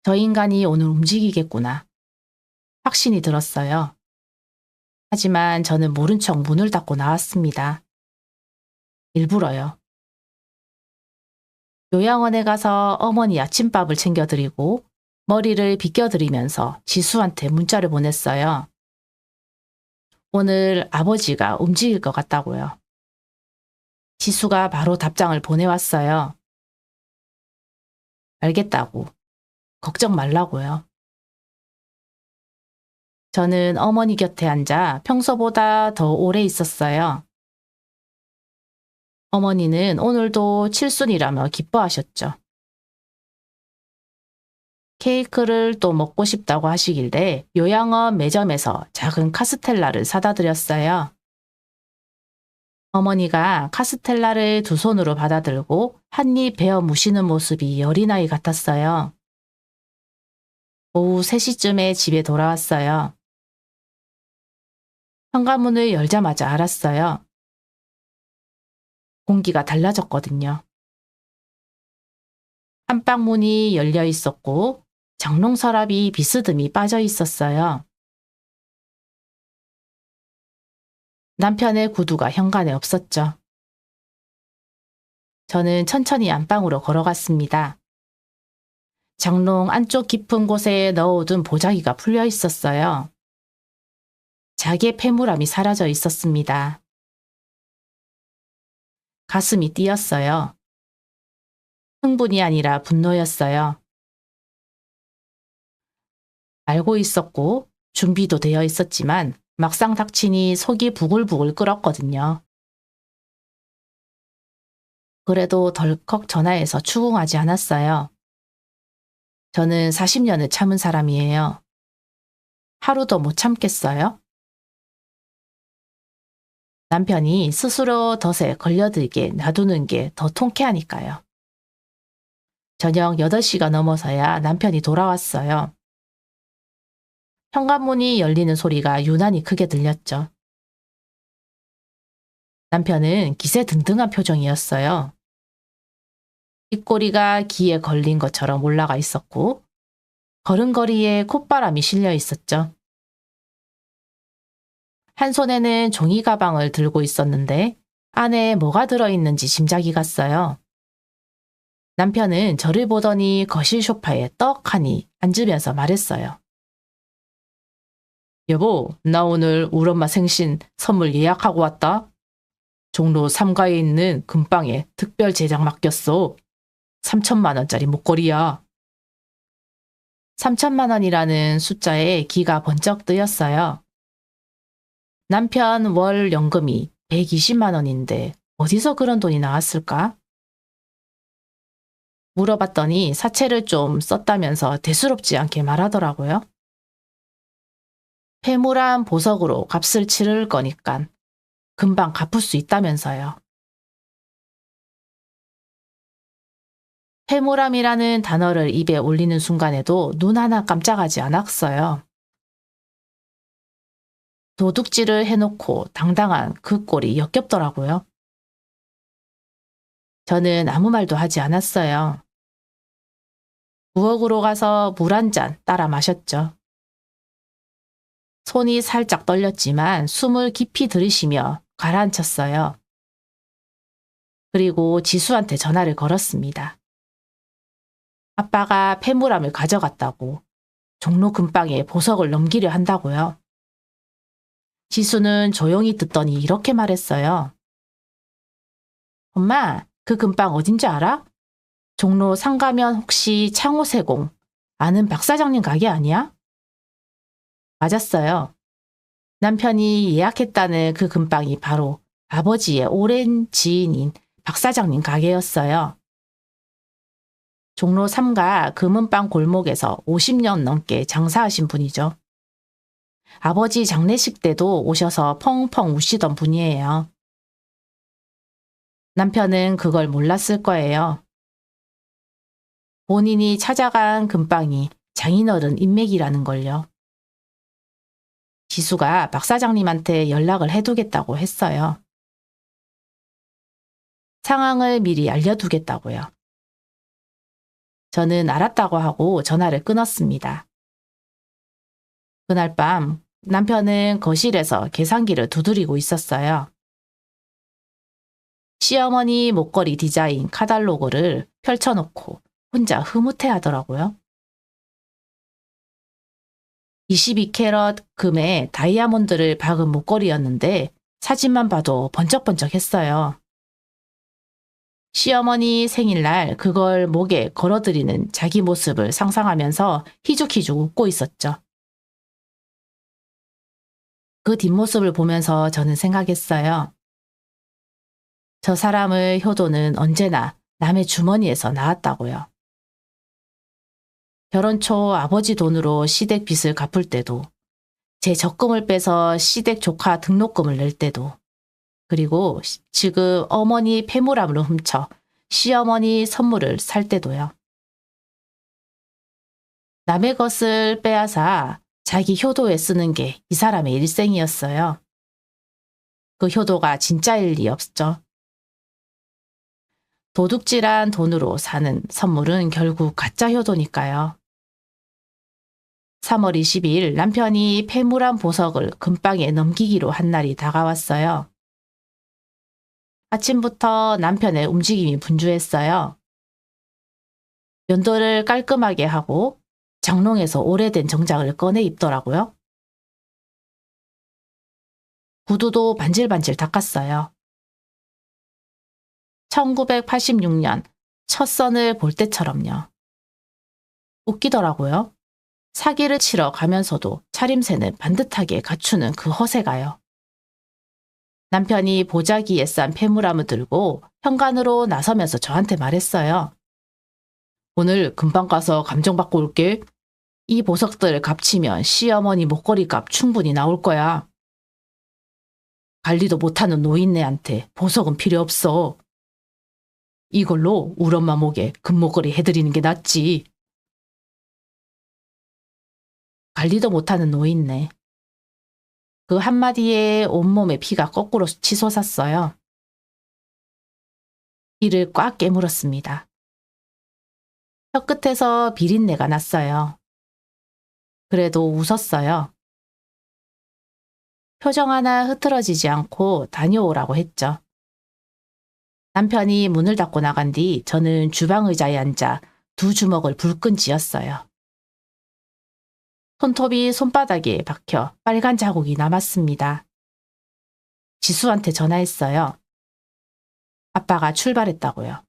저 인간이 오늘 움직이겠구나. 확신이 들었어요. 하지만 저는 모른 척 문을 닫고 나왔습니다. 일부러요. 요양원에 가서 어머니 아침밥을 챙겨드리고 머리를 빗겨드리면서 지수한테 문자를 보냈어요. 오늘 아버지가 움직일 것 같다고요. 지수가 바로 답장을 보내왔어요. 알겠다고. 걱정 말라고요. 저는 어머니 곁에 앉아 평소보다 더 오래 있었어요. 어머니는 오늘도 칠순이라며 기뻐하셨죠. 케이크를 또 먹고 싶다고 하시길래 요양원 매점에서 작은 카스텔라를 사다 드렸어요. 어머니가 카스텔라를 두 손으로 받아들고 한 입 베어 무시는 모습이 어린아이 같았어요. 오후 3시쯤에 집에 돌아왔어요. 현관문을 열자마자 알았어요. 공기가 달라졌거든요. 안방문이 열려 있었고 장롱 서랍이 비스듬히 빠져 있었어요. 남편의 구두가 현관에 없었죠. 저는 천천히 안방으로 걸어갔습니다. 장롱 안쪽 깊은 곳에 넣어둔 보자기가 풀려 있었어요. 자기의 폐물함이 사라져 있었습니다. 가슴이 뛰었어요. 흥분이 아니라 분노였어요. 알고 있었고 준비도 되어 있었지만 막상 닥치니 속이 부글부글 끓었거든요. 그래도 덜컥 전화해서 추궁하지 않았어요. 저는 40년을 참은 사람이에요. 하루도 못 참겠어요? 남편이 스스로 덫에 걸려들게 놔두는 게 더 통쾌하니까요. 저녁 8시가 넘어서야 남편이 돌아왔어요. 현관문이 열리는 소리가 유난히 크게 들렸죠. 남편은 기세등등한 표정이었어요. 입꼬리가 기에 걸린 것처럼 올라가 있었고 걸음걸이에 콧바람이 실려 있었죠. 한 손에는 종이 가방을 들고 있었는데 안에 뭐가 들어있는지 짐작이 갔어요. 남편은 저를 보더니 거실 소파에 떡하니 앉으면서 말했어요. 여보, 나 오늘 우리 엄마 생신 선물 예약하고 왔다. 종로 3가에 있는 금방에 특별 제작 맡겼어. 3천만 원짜리 목걸이야. 3천만 원이라는 숫자에 기가 번쩍 뜨였어요. 남편 월 연금이 120만 원인데 어디서 그런 돈이 나왔을까? 물어봤더니 사채를 좀 썼다면서 대수롭지 않게 말하더라고요. 폐물한 보석으로 값을 치를 거니까 금방 갚을 수 있다면서요. 폐물함이라는 단어를 입에 올리는 순간에도 눈 하나 깜짝하지 않았어요. 도둑질을 해놓고 당당한 그 꼴이 역겹더라고요. 저는 아무 말도 하지 않았어요. 부엌으로 가서 물 한 잔 따라 마셨죠. 손이 살짝 떨렸지만 숨을 깊이 들이쉬며 가라앉혔어요. 그리고 지수한테 전화를 걸었습니다. 아빠가 폐물함을 가져갔다고 종로 근방에 보석을 넘기려 한다고요. 지수는 조용히 듣더니 이렇게 말했어요. 엄마, 그 근방 어딘지 알아? 종로 3 가면 혹시 창호세공 아는 박 사장님 가게 아니야? 맞았어요. 남편이 예약했다는 그 근방이 바로 아버지의 오랜 지인인 박 사장님 가게였어요. 종로 3가 금은방 골목에서 50년 넘게 장사하신 분이죠. 아버지 장례식 때도 오셔서 펑펑 우시던 분이에요. 남편은 그걸 몰랐을 거예요. 본인이 찾아간 금방이 장인어른 인맥이라는 걸요. 지수가 박 사장님한테 연락을 해두겠다고 했어요. 상황을 미리 알려두겠다고요. 저는 알았다고 하고 전화를 끊었습니다. 그날 밤 남편은 거실에서 계산기를 두드리고 있었어요. 시어머니 목걸이 디자인 카탈로그를 펼쳐놓고 혼자 흐뭇해하더라고요. 22캐럿 금의 다이아몬드를 박은 목걸이였는데 사진만 봐도 번쩍번쩍했어요. 시어머니 생일날 그걸 목에 걸어드리는 자기 모습을 상상하면서 희죽희죽 웃고 있었죠. 그 뒷모습을 보면서 저는 생각했어요. 저 사람의 효도는 언제나 남의 주머니에서 나왔다고요. 결혼 초 아버지 돈으로 시댁 빚을 갚을 때도, 제 적금을 빼서 시댁 조카 등록금을 낼 때도, 그리고 지금 어머니 폐물함을 훔쳐 시어머니 선물을 살 때도요. 남의 것을 빼앗아 자기 효도에 쓰는 게 이 사람의 일생이었어요. 그 효도가 진짜일 리 없죠. 도둑질한 돈으로 사는 선물은 결국 가짜 효도니까요. 3월 22일 남편이 폐물한 보석을 금방에 넘기기로 한 날이 다가왔어요. 아침부터 남편의 움직임이 분주했어요. 면도를 깔끔하게 하고 장롱에서 오래된 정장을 꺼내 입더라고요. 구두도 반질반질 닦았어요. 1986년 첫 선을 볼 때처럼요. 웃기더라고요. 사기를 치러 가면서도 차림새는 반듯하게 갖추는 그 허세가요. 남편이 보자기에 싼 폐물함을 들고 현관으로 나서면서 저한테 말했어요. 오늘 금방 가서 감정 받고 올게. 이 보석들 값치면 시어머니 목걸이 값 충분히 나올 거야. 관리도 못하는 노인네한테 보석은 필요 없어. 이걸로 우리 엄마 목에 금목걸이 해드리는 게 낫지. 관리도 못하는 노인네. 그 한마디에 온몸에 피가 거꾸로 치솟았어요. 이를 꽉 깨물었습니다. 혀끝에서 비린내가 났어요. 그래도 웃었어요. 표정 하나 흐트러지지 않고 다녀오라고 했죠. 남편이 문을 닫고 나간 뒤 저는 주방 의자에 앉아 두 주먹을 불끈 쥐었어요. 손톱이 손바닥에 박혀 빨간 자국이 남았습니다. 지수한테 전화했어요. 아빠가 출발했다고요.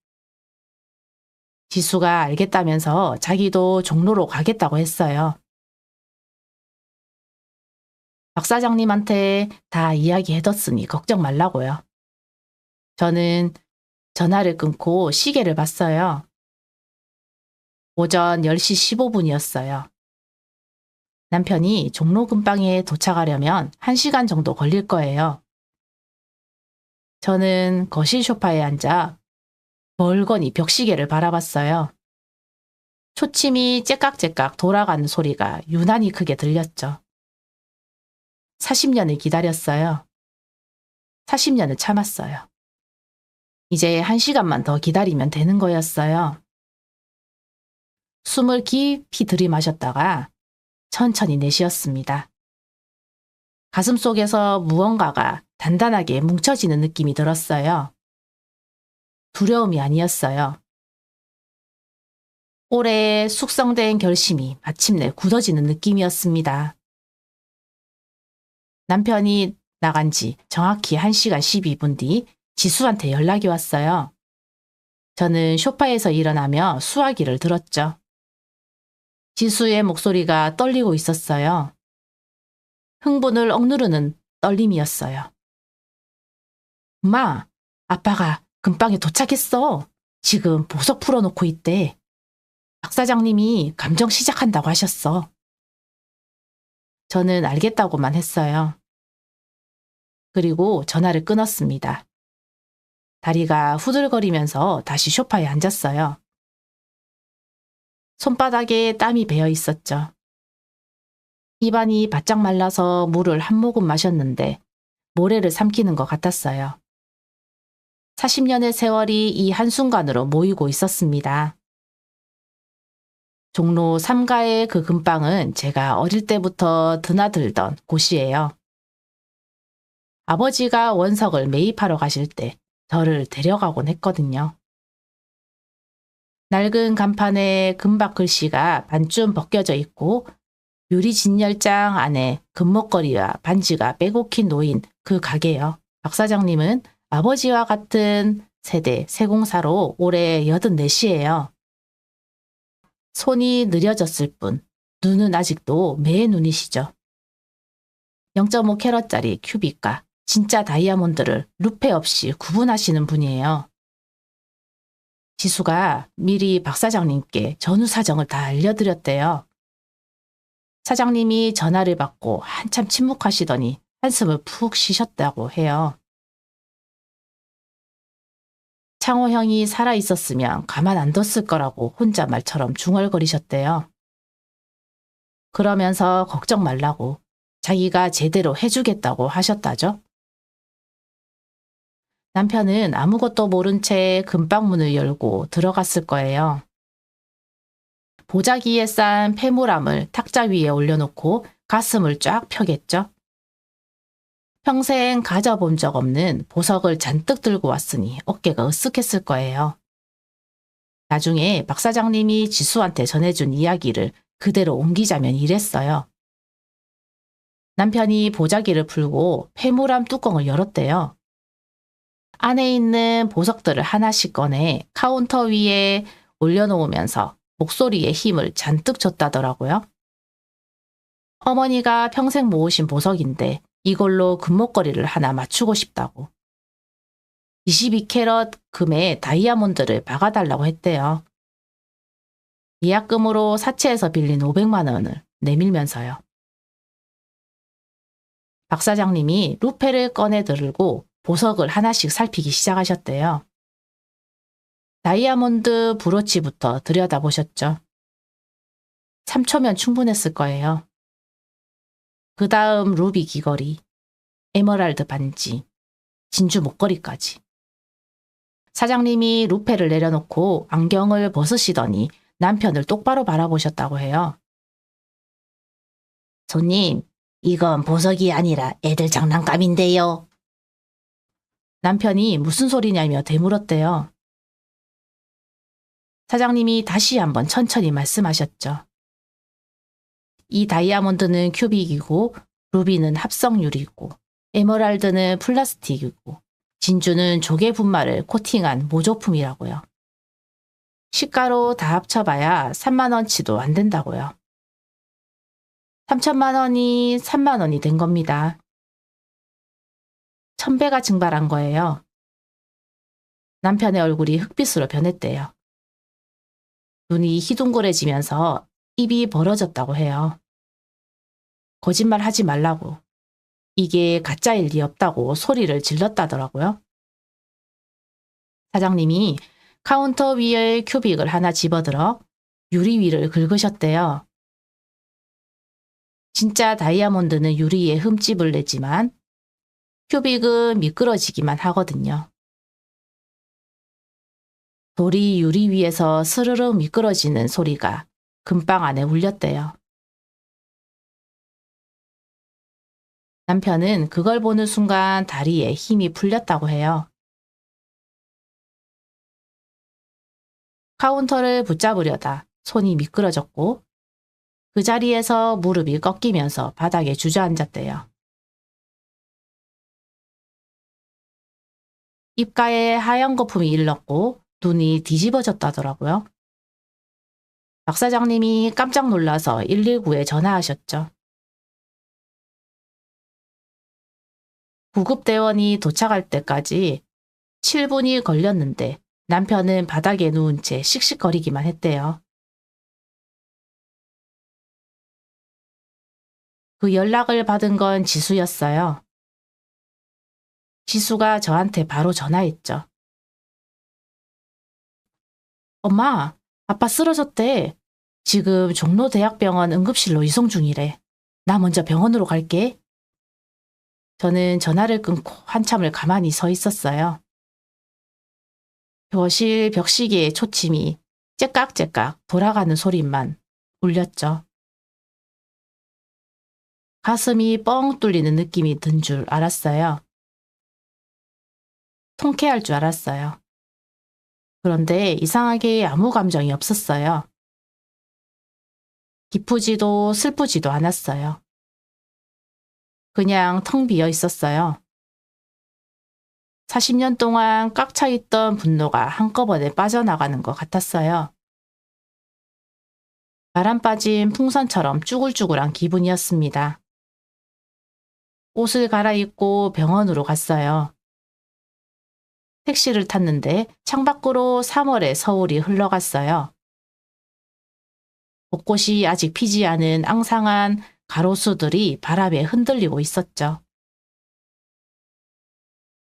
지수가 알겠다면서 자기도 종로로 가겠다고 했어요. 박 사장님한테 다 이야기해뒀으니 걱정 말라고요. 저는 전화를 끊고 시계를 봤어요. 오전 10시 15분이었어요. 남편이 종로 근방에 도착하려면 1시간 정도 걸릴 거예요. 저는 거실 소파에 앉아 멀거니 벽시계를 바라봤어요. 초침이 째깍째깍 돌아가는 소리가 유난히 크게 들렸죠. 40년을 기다렸어요. 40년을 참았어요. 이제 1시간만 더 기다리면 되는 거였어요. 숨을 깊이 들이마셨다가 천천히 내쉬었습니다. 가슴속에서 무언가가 단단하게 뭉쳐지는 느낌이 들었어요. 두려움이 아니었어요. 오래 숙성된 결심이 마침내 굳어지는 느낌이었습니다. 남편이 나간 지 정확히 1시간 12분 뒤 지수한테 연락이 왔어요. 저는 소파에서 일어나며 수화기를 들었죠. 지수의 목소리가 떨리고 있었어요. 흥분을 억누르는 떨림이었어요. 엄마, 아빠가 금방에 도착했어. 지금 보석 풀어놓고 있대. 박 사장님이 감정 시작한다고 하셨어. 저는 알겠다고만 했어요. 그리고 전화를 끊었습니다. 다리가 후들거리면서 다시 소파에 앉았어요. 손바닥에 땀이 배어 있었죠. 입안이 바짝 말라서 물을 한 모금 마셨는데 모래를 삼키는 것 같았어요. 40년의 세월이 이 한순간으로 모이고 있었습니다. 종로 3가의 그 근방은 제가 어릴 때부터 드나들던 곳이에요. 아버지가 원석을 매입하러 가실 때 저를 데려가곤 했거든요. 낡은 간판에 금박 글씨가 반쯤 벗겨져 있고 유리 진열장 안에 금목걸이와 반지가 빼곡히 놓인 그 가게요. 박 사장님은 아버지와 같은 세대 세공사로 올해 84시예요. 손이 느려졌을 뿐 눈은 아직도 매 눈이시죠. 0.5캐럿짜리 큐빅과 진짜 다이아몬드를 루페 없이 구분하시는 분이에요. 지수가 미리 박 사장님께 전후 사정을 다 알려드렸대요. 사장님이 전화를 받고 한참 침묵하시더니 한숨을 푹 쉬셨다고 해요. 창호 형이 살아있었으면 가만 안 뒀을 거라고 혼자 말처럼 중얼거리셨대요. 그러면서 걱정 말라고 자기가 제대로 해주겠다고 하셨다죠. 남편은 아무것도 모른 채 금방문을 열고 들어갔을 거예요. 보자기에 싼 폐물함을 탁자 위에 올려놓고 가슴을 쫙 펴겠죠. 평생 가져본 적 없는 보석을 잔뜩 들고 왔으니 어깨가 으쓱했을 거예요. 나중에 박 사장님이 지수한테 전해준 이야기를 그대로 옮기자면 이랬어요. 남편이 보자기를 풀고 폐물함 뚜껑을 열었대요. 안에 있는 보석들을 하나씩 꺼내 카운터 위에 올려놓으면서 목소리에 힘을 잔뜩 줬다더라고요. 어머니가 평생 모으신 보석인데 이걸로 금목걸이를 하나 맞추고 싶다고. 22캐럿 금의 다이아몬드를 박아달라고 했대요. 예약금으로 사채에서 빌린 500만 원을 내밀면서요. 박 사장님이 루페를 꺼내 들고 보석을 하나씩 살피기 시작하셨대요. 다이아몬드 브로치부터 들여다보셨죠. 3초면 충분했을 거예요. 그 다음 루비 귀걸이, 에메랄드 반지, 진주 목걸이까지. 사장님이 루페를 내려놓고 안경을 벗으시더니 남편을 똑바로 바라보셨다고 해요. 손님, 이건 보석이 아니라 애들 장난감인데요. 남편이 무슨 소리냐며 되물었대요. 사장님이 다시 한번 천천히 말씀하셨죠. 이 다이아몬드는 큐빅이고 루비는 합성유리고 에메랄드는 플라스틱이고 진주는 조개 분말을 코팅한 모조품이라고요. 시가로 다 합쳐봐야 3만 원치도 안 된다고요. 3천만 원이 3만 원이 된 겁니다. 1000배가 증발한 거예요. 남편의 얼굴이 흑빛으로 변했대요. 눈이 희둥그레지면서 입이 벌어졌다고 해요. 거짓말 하지 말라고. 이게 가짜일 리 없다고 소리를 질렀다더라고요. 사장님이 카운터 위에 큐빅을 하나 집어들어 유리 위를 긁으셨대요. 진짜 다이아몬드는 유리에 흠집을 내지만 큐빅은 미끄러지기만 하거든요. 돌이 유리 위에서 스르륵 미끄러지는 소리가 금방 안에 울렸대요. 남편은 그걸 보는 순간 다리에 힘이 풀렸다고 해요. 카운터를 붙잡으려다 손이 미끄러졌고 그 자리에서 무릎이 꺾이면서 바닥에 주저앉았대요. 입가에 하얀 거품이 일렀고 눈이 뒤집어졌다더라고요. 박 사장님이 깜짝 놀라서 119에 전화하셨죠. 구급대원이 도착할 때까지 7분이 걸렸는데 남편은 바닥에 누운 채 씩씩거리기만 했대요. 그 연락을 받은 건 지수였어요. 지수가 저한테 바로 전화했죠. 엄마, 아빠 쓰러졌대. 지금 종로대학병원 응급실로 이송 중이래. 나 먼저 병원으로 갈게. 저는 전화를 끊고 한참을 가만히 서 있었어요. 거실 벽시계의 초침이 째깍째깍 돌아가는 소리만 울렸죠. 가슴이 뻥 뚫리는 느낌이 든 줄 알았어요. 통쾌할 줄 알았어요. 그런데 이상하게 아무 감정이 없었어요. 기쁘지도 슬프지도 않았어요. 그냥 텅 비어 있었어요. 40년 동안 꽉 차 있던 분노가 한꺼번에 빠져나가는 것 같았어요. 바람 빠진 풍선처럼 쭈글쭈글한 기분이었습니다. 옷을 갈아입고 병원으로 갔어요. 택시를 탔는데 창밖으로 3월의 서울이 흘러갔어요. 벚꽃이 아직 피지 않은 앙상한 가로수들이 바람에 흔들리고 있었죠.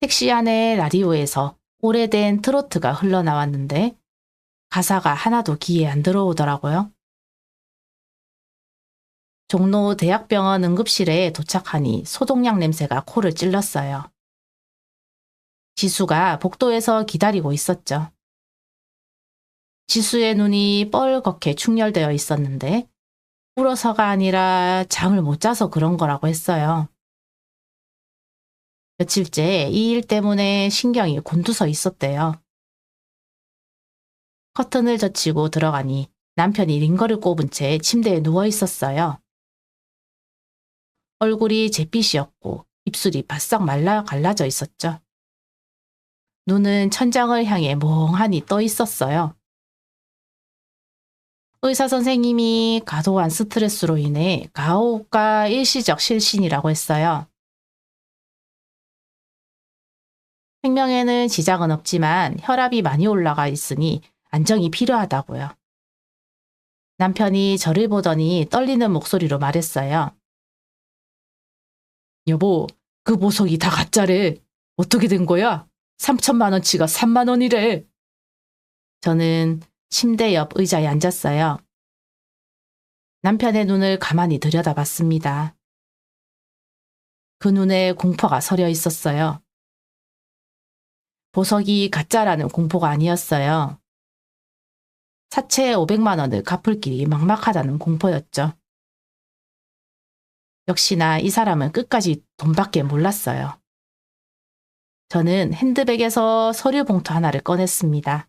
택시 안의 라디오에서 오래된 트로트가 흘러나왔는데 가사가 하나도 귀에 안 들어오더라고요. 종로 대학병원 응급실에 도착하니 소독약 냄새가 코를 찔렀어요. 지수가 복도에서 기다리고 있었죠. 지수의 눈이 뻘겋게 충혈되어 있었는데 울어서가 아니라 잠을 못 자서 그런 거라고 했어요. 며칠째 이 일 때문에 신경이 곤두서 있었대요. 커튼을 젖히고 들어가니 남편이 링거를 꼽은 채 침대에 누워 있었어요. 얼굴이 잿빛이었고 입술이 바싹 말라 갈라져 있었죠. 눈은 천장을 향해 멍하니 떠 있었어요. 의사 선생님이 과도한 스트레스로 인해 가호흡과 일시적 실신이라고 했어요. 생명에는 지장은 없지만 혈압이 많이 올라가 있으니 안정이 필요하다고요. 남편이 저를 보더니 떨리는 목소리로 말했어요. 여보, 그 보석이 다 가짜래. 어떻게 된 거야? 3천만 원치가 3만 원이래. 저는 침대 옆 의자에 앉았어요. 남편의 눈을 가만히 들여다봤습니다. 그 눈에 공포가 서려 있었어요. 보석이 가짜라는 공포가 아니었어요. 사채 500만 원을 갚을 길이 막막하다는 공포였죠. 역시나 이 사람은 끝까지 돈밖에 몰랐어요. 저는 핸드백에서 서류 봉투 하나를 꺼냈습니다.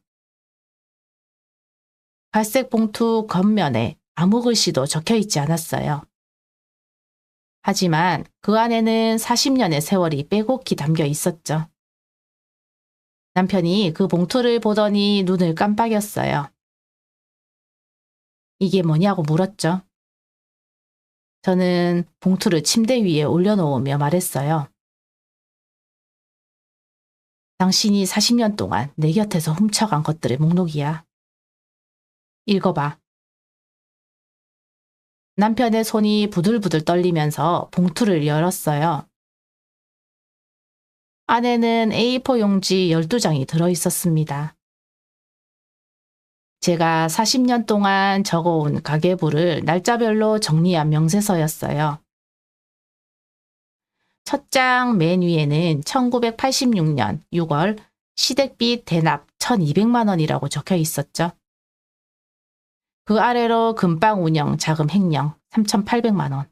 갈색 봉투 겉면에 아무 글씨도 적혀 있지 않았어요. 하지만 그 안에는 40년의 세월이 빼곡히 담겨 있었죠. 남편이 그 봉투를 보더니 눈을 깜빡였어요. 이게 뭐냐고 물었죠. 저는 봉투를 침대 위에 올려놓으며 말했어요. 당신이 40년 동안 내 곁에서 훔쳐간 것들의 목록이야. 읽어봐. 남편의 손이 부들부들 떨리면서 봉투를 열었어요. 안에는 A4 용지 12장이 들어있었습니다. 제가 40년 동안 적어온 가계부를 날짜별로 정리한 명세서였어요. 첫 장 맨 위에는 1986년 6월 시댁비 대납 1200만 원이라고 적혀 있었죠. 그 아래로 금방 운영 자금 횡령 3800만 원,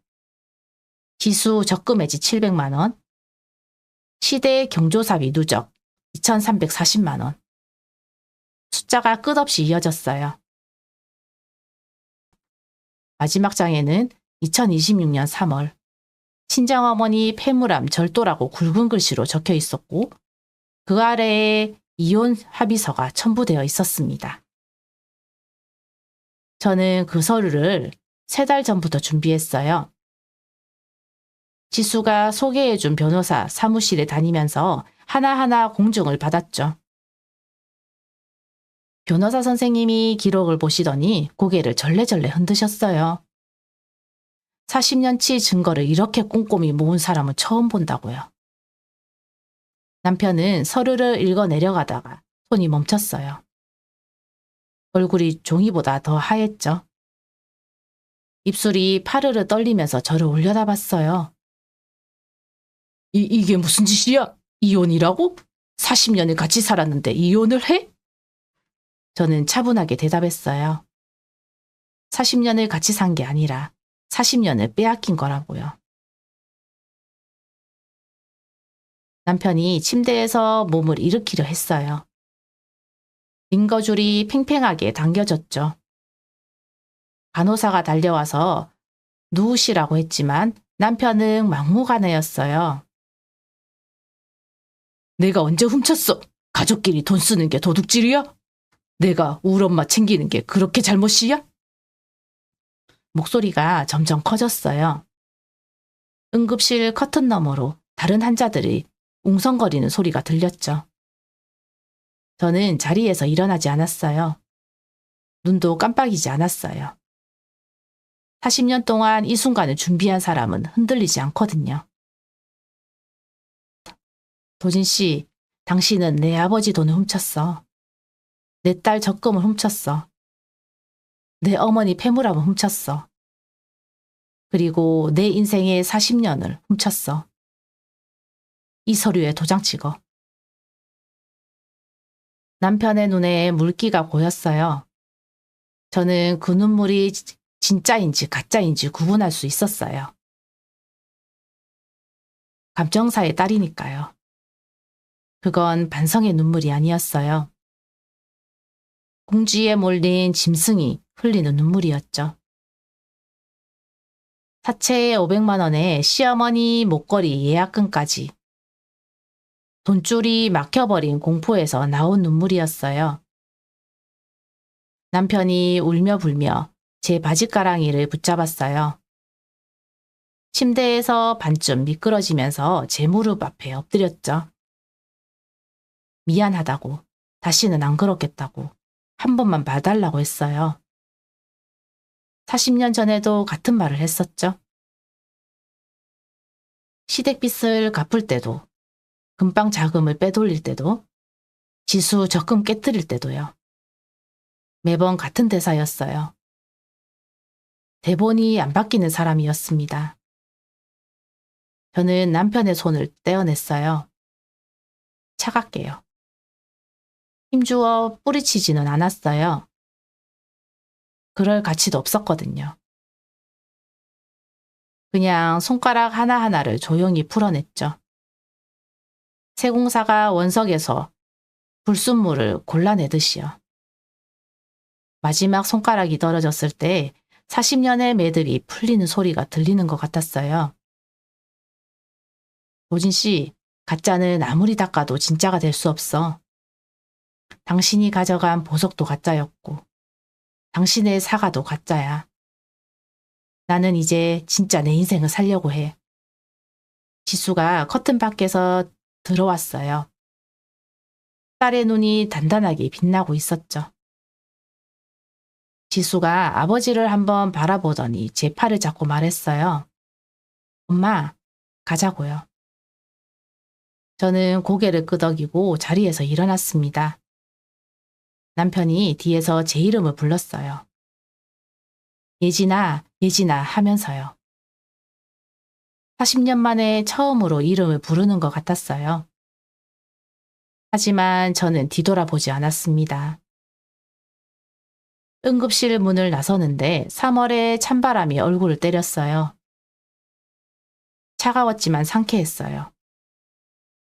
지수 적금 해지 700만 원, 시대 경조사비 누적 2340만 원. 숫자가 끝없이 이어졌어요. 마지막 장에는 2026년 3월 친정어머니 폐물암 절도라고 굵은 글씨로 적혀 있었고 그 아래에 이혼 합의서가 첨부되어 있었습니다. 저는 그 서류를 3달 전부터 준비했어요. 지수가 소개해준 변호사 사무실에 다니면서 하나하나 공증을 받았죠. 변호사 선생님이 기록을 보시더니 고개를 절레절레 흔드셨어요. 40년치 증거를 이렇게 꼼꼼히 모은 사람은 처음 본다고요. 남편은 서류를 읽어 내려가다가 손이 멈췄어요. 얼굴이 종이보다 더 하였죠. 입술이 파르르 떨리면서 저를 올려다봤어요. 이게 무슨 짓이야? 이혼이라고? 40년을 같이 살았는데 이혼을 해? 저는 차분하게 대답했어요. 40년을 같이 산 게 아니라 40년을 빼앗긴 거라고요. 남편이 침대에서 몸을 일으키려 했어요. 링거줄이 팽팽하게 당겨졌죠. 간호사가 달려와서 누우시라고 했지만 남편은 막무가내였어요. 내가 언제 훔쳤어? 가족끼리 돈 쓰는 게 도둑질이야? 내가 우리 엄마 챙기는 게 그렇게 잘못이야? 목소리가 점점 커졌어요. 응급실 커튼 너머로 다른 환자들이 웅성거리는 소리가 들렸죠. 저는 자리에서 일어나지 않았어요. 눈도 깜빡이지 않았어요. 40년 동안 이 순간을 준비한 사람은 흔들리지 않거든요. 도진 씨, 당신은 내 아버지 돈을 훔쳤어. 내 딸 적금을 훔쳤어. 내 어머니 폐물함을 훔쳤어. 그리고 내 인생의 40년을 훔쳤어. 이 서류에 도장 찍어. 남편의 눈에 물기가 고였어요. 저는 그 눈물이 진짜인지 가짜인지 구분할 수 있었어요. 감정사의 딸이니까요. 그건 반성의 눈물이 아니었어요. 공주에 몰린 짐승이 흘리는 눈물이었죠. 사채에 500만 원에 시어머니 목걸이 예약금까지. 돈줄이 막혀버린 공포에서 나온 눈물이었어요. 남편이 울며 불며 제 바지가랑이를 붙잡았어요. 침대에서 반쯤 미끄러지면서 제 무릎 앞에 엎드렸죠. 미안하다고, 다시는 안 그렇겠다고, 한 번만 봐달라고 했어요. 40년 전에도 같은 말을 했었죠. 시댁빚을 갚을 때도, 금방 자금을 빼돌릴 때도, 지수 적금 깨뜨릴 때도요. 매번 같은 대사였어요. 대본이 안 바뀌는 사람이었습니다. 저는 남편의 손을 떼어냈어요. 차갑게요. 힘주어 뿌리치지는 않았어요. 그럴 가치도 없었거든요. 그냥 손가락 하나하나를 조용히 풀어냈죠. 세공사가 원석에서 불순물을 골라내듯이요. 마지막 손가락이 떨어졌을 때 40년의 매듭이 풀리는 소리가 들리는 것 같았어요. 도진 씨, 가짜는 아무리 닦아도 진짜가 될 수 없어. 당신이 가져간 보석도 가짜였고, 당신의 사과도 가짜야. 나는 이제 진짜 내 인생을 살려고 해. 지수가 커튼 밖에서 들어왔어요. 딸의 눈이 단단하게 빛나고 있었죠. 지수가 아버지를 한번 바라보더니 제 팔을 잡고 말했어요. 엄마, 가자고요. 저는 고개를 끄덕이고 자리에서 일어났습니다. 남편이 뒤에서 제 이름을 불렀어요. 예진아, 예진아 하면서요. 40년 만에 처음으로 이름을 부르는 것 같았어요. 하지만 저는 뒤돌아보지 않았습니다. 응급실 문을 나서는데 3월의 찬바람이 얼굴을 때렸어요. 차가웠지만 상쾌했어요.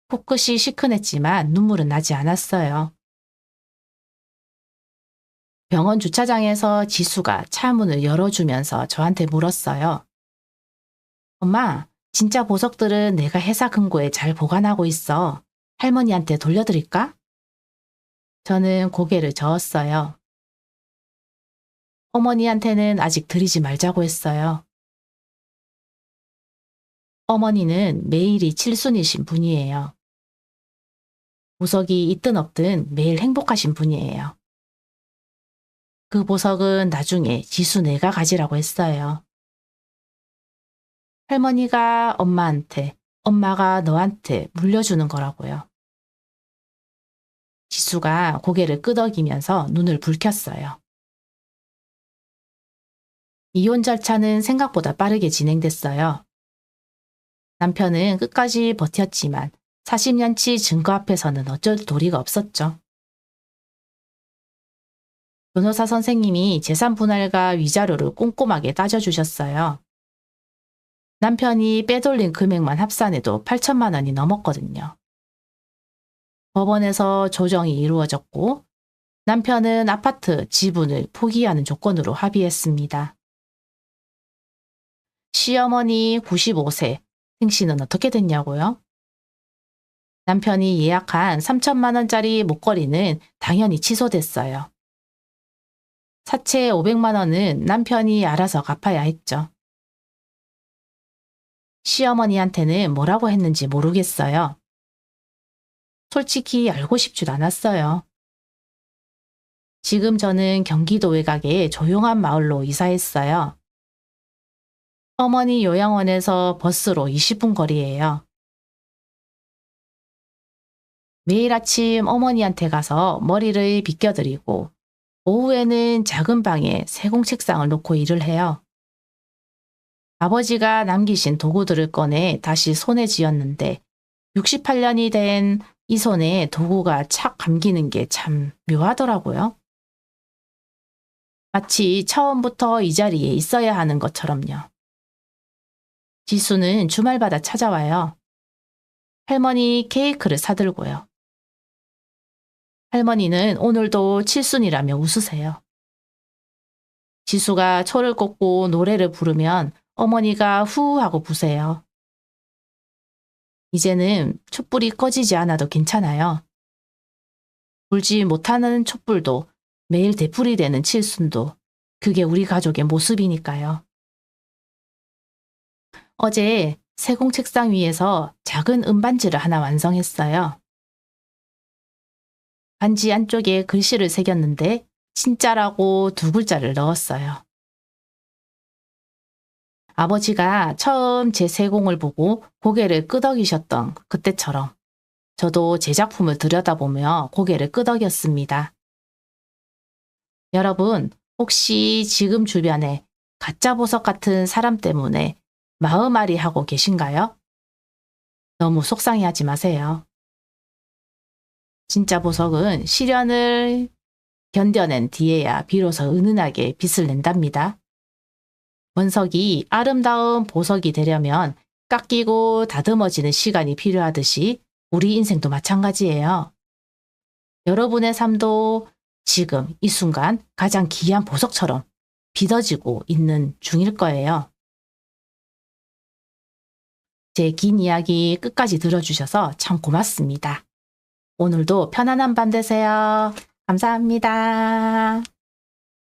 코끝이 시큰했지만 눈물은 나지 않았어요. 병원 주차장에서 지수가 차 문을 열어주면서 저한테 물었어요. 엄마, 진짜 보석들은 내가 회사 금고에 잘 보관하고 있어. 할머니한테 돌려드릴까? 저는 고개를 저었어요. 어머니한테는 아직 드리지 말자고 했어요. 어머니는 매일이 칠순이신 분이에요. 보석이 있든 없든 매일 행복하신 분이에요. 그 보석은 나중에 지수 내가 가지라고 했어요. 할머니가 엄마한테, 엄마가 너한테 물려주는 거라고요. 지수가 고개를 끄덕이면서 눈을 붉혔어요. 이혼 절차는 생각보다 빠르게 진행됐어요. 남편은 끝까지 버텼지만 40년치 증거 앞에서는 어쩔 도리가 없었죠. 변호사 선생님이 재산 분할과 위자료를 꼼꼼하게 따져주셨어요. 남편이 빼돌린 금액만 합산해도 8천만 원이 넘었거든요. 법원에서 조정이 이루어졌고 남편은 아파트 지분을 포기하는 조건으로 합의했습니다. 시어머니 95세, 생신은 어떻게 됐냐고요? 남편이 예약한 3천만 원짜리 목걸이는 당연히 취소됐어요. 사채 500만 원은 남편이 알아서 갚아야 했죠. 시어머니한테는 뭐라고 했는지 모르겠어요. 솔직히 알고 싶지도 않았어요. 지금 저는 경기도 외곽의 조용한 마을로 이사했어요. 어머니 요양원에서 버스로 20분 거리예요. 매일 아침 어머니한테 가서 머리를 빗겨드리고 오후에는 작은 방에 세공 책상을 놓고 일을 해요. 아버지가 남기신 도구들을 꺼내 다시 손에 쥐었는데 68년이 된 이 손에 도구가 착 감기는 게 참 묘하더라고요. 마치 처음부터 이 자리에 있어야 하는 것처럼요. 지수는 주말마다 찾아와요. 할머니 케이크를 사들고요. 할머니는 오늘도 칠순이라며 웃으세요. 지수가 초를 꽂고 노래를 부르면 어머니가 후 하고 부세요. 이제는 촛불이 꺼지지 않아도 괜찮아요. 불지 못하는 촛불도 매일 되풀이 되는 칠순도 그게 우리 가족의 모습이니까요. 어제 세공 책상 위에서 작은 은반지를 하나 완성했어요. 반지 안쪽에 글씨를 새겼는데 진짜라고 두 글자를 넣었어요. 아버지가 처음 제 세공을 보고 고개를 끄덕이셨던 그때처럼 저도 제 작품을 들여다보며 고개를 끄덕였습니다. 여러분, 혹시 지금 주변에 가짜 보석 같은 사람 때문에 마음앓이 하고 계신가요? 너무 속상해하지 마세요. 진짜 보석은 시련을 견뎌낸 뒤에야 비로소 은은하게 빛을 낸답니다. 원석이 아름다운 보석이 되려면 깎이고 다듬어지는 시간이 필요하듯이 우리 인생도 마찬가지예요. 여러분의 삶도 지금 이 순간 가장 귀한 보석처럼 빚어지고 있는 중일 거예요. 제 긴 이야기 끝까지 들어주셔서 참 고맙습니다. 오늘도 편안한 밤 되세요. 감사합니다.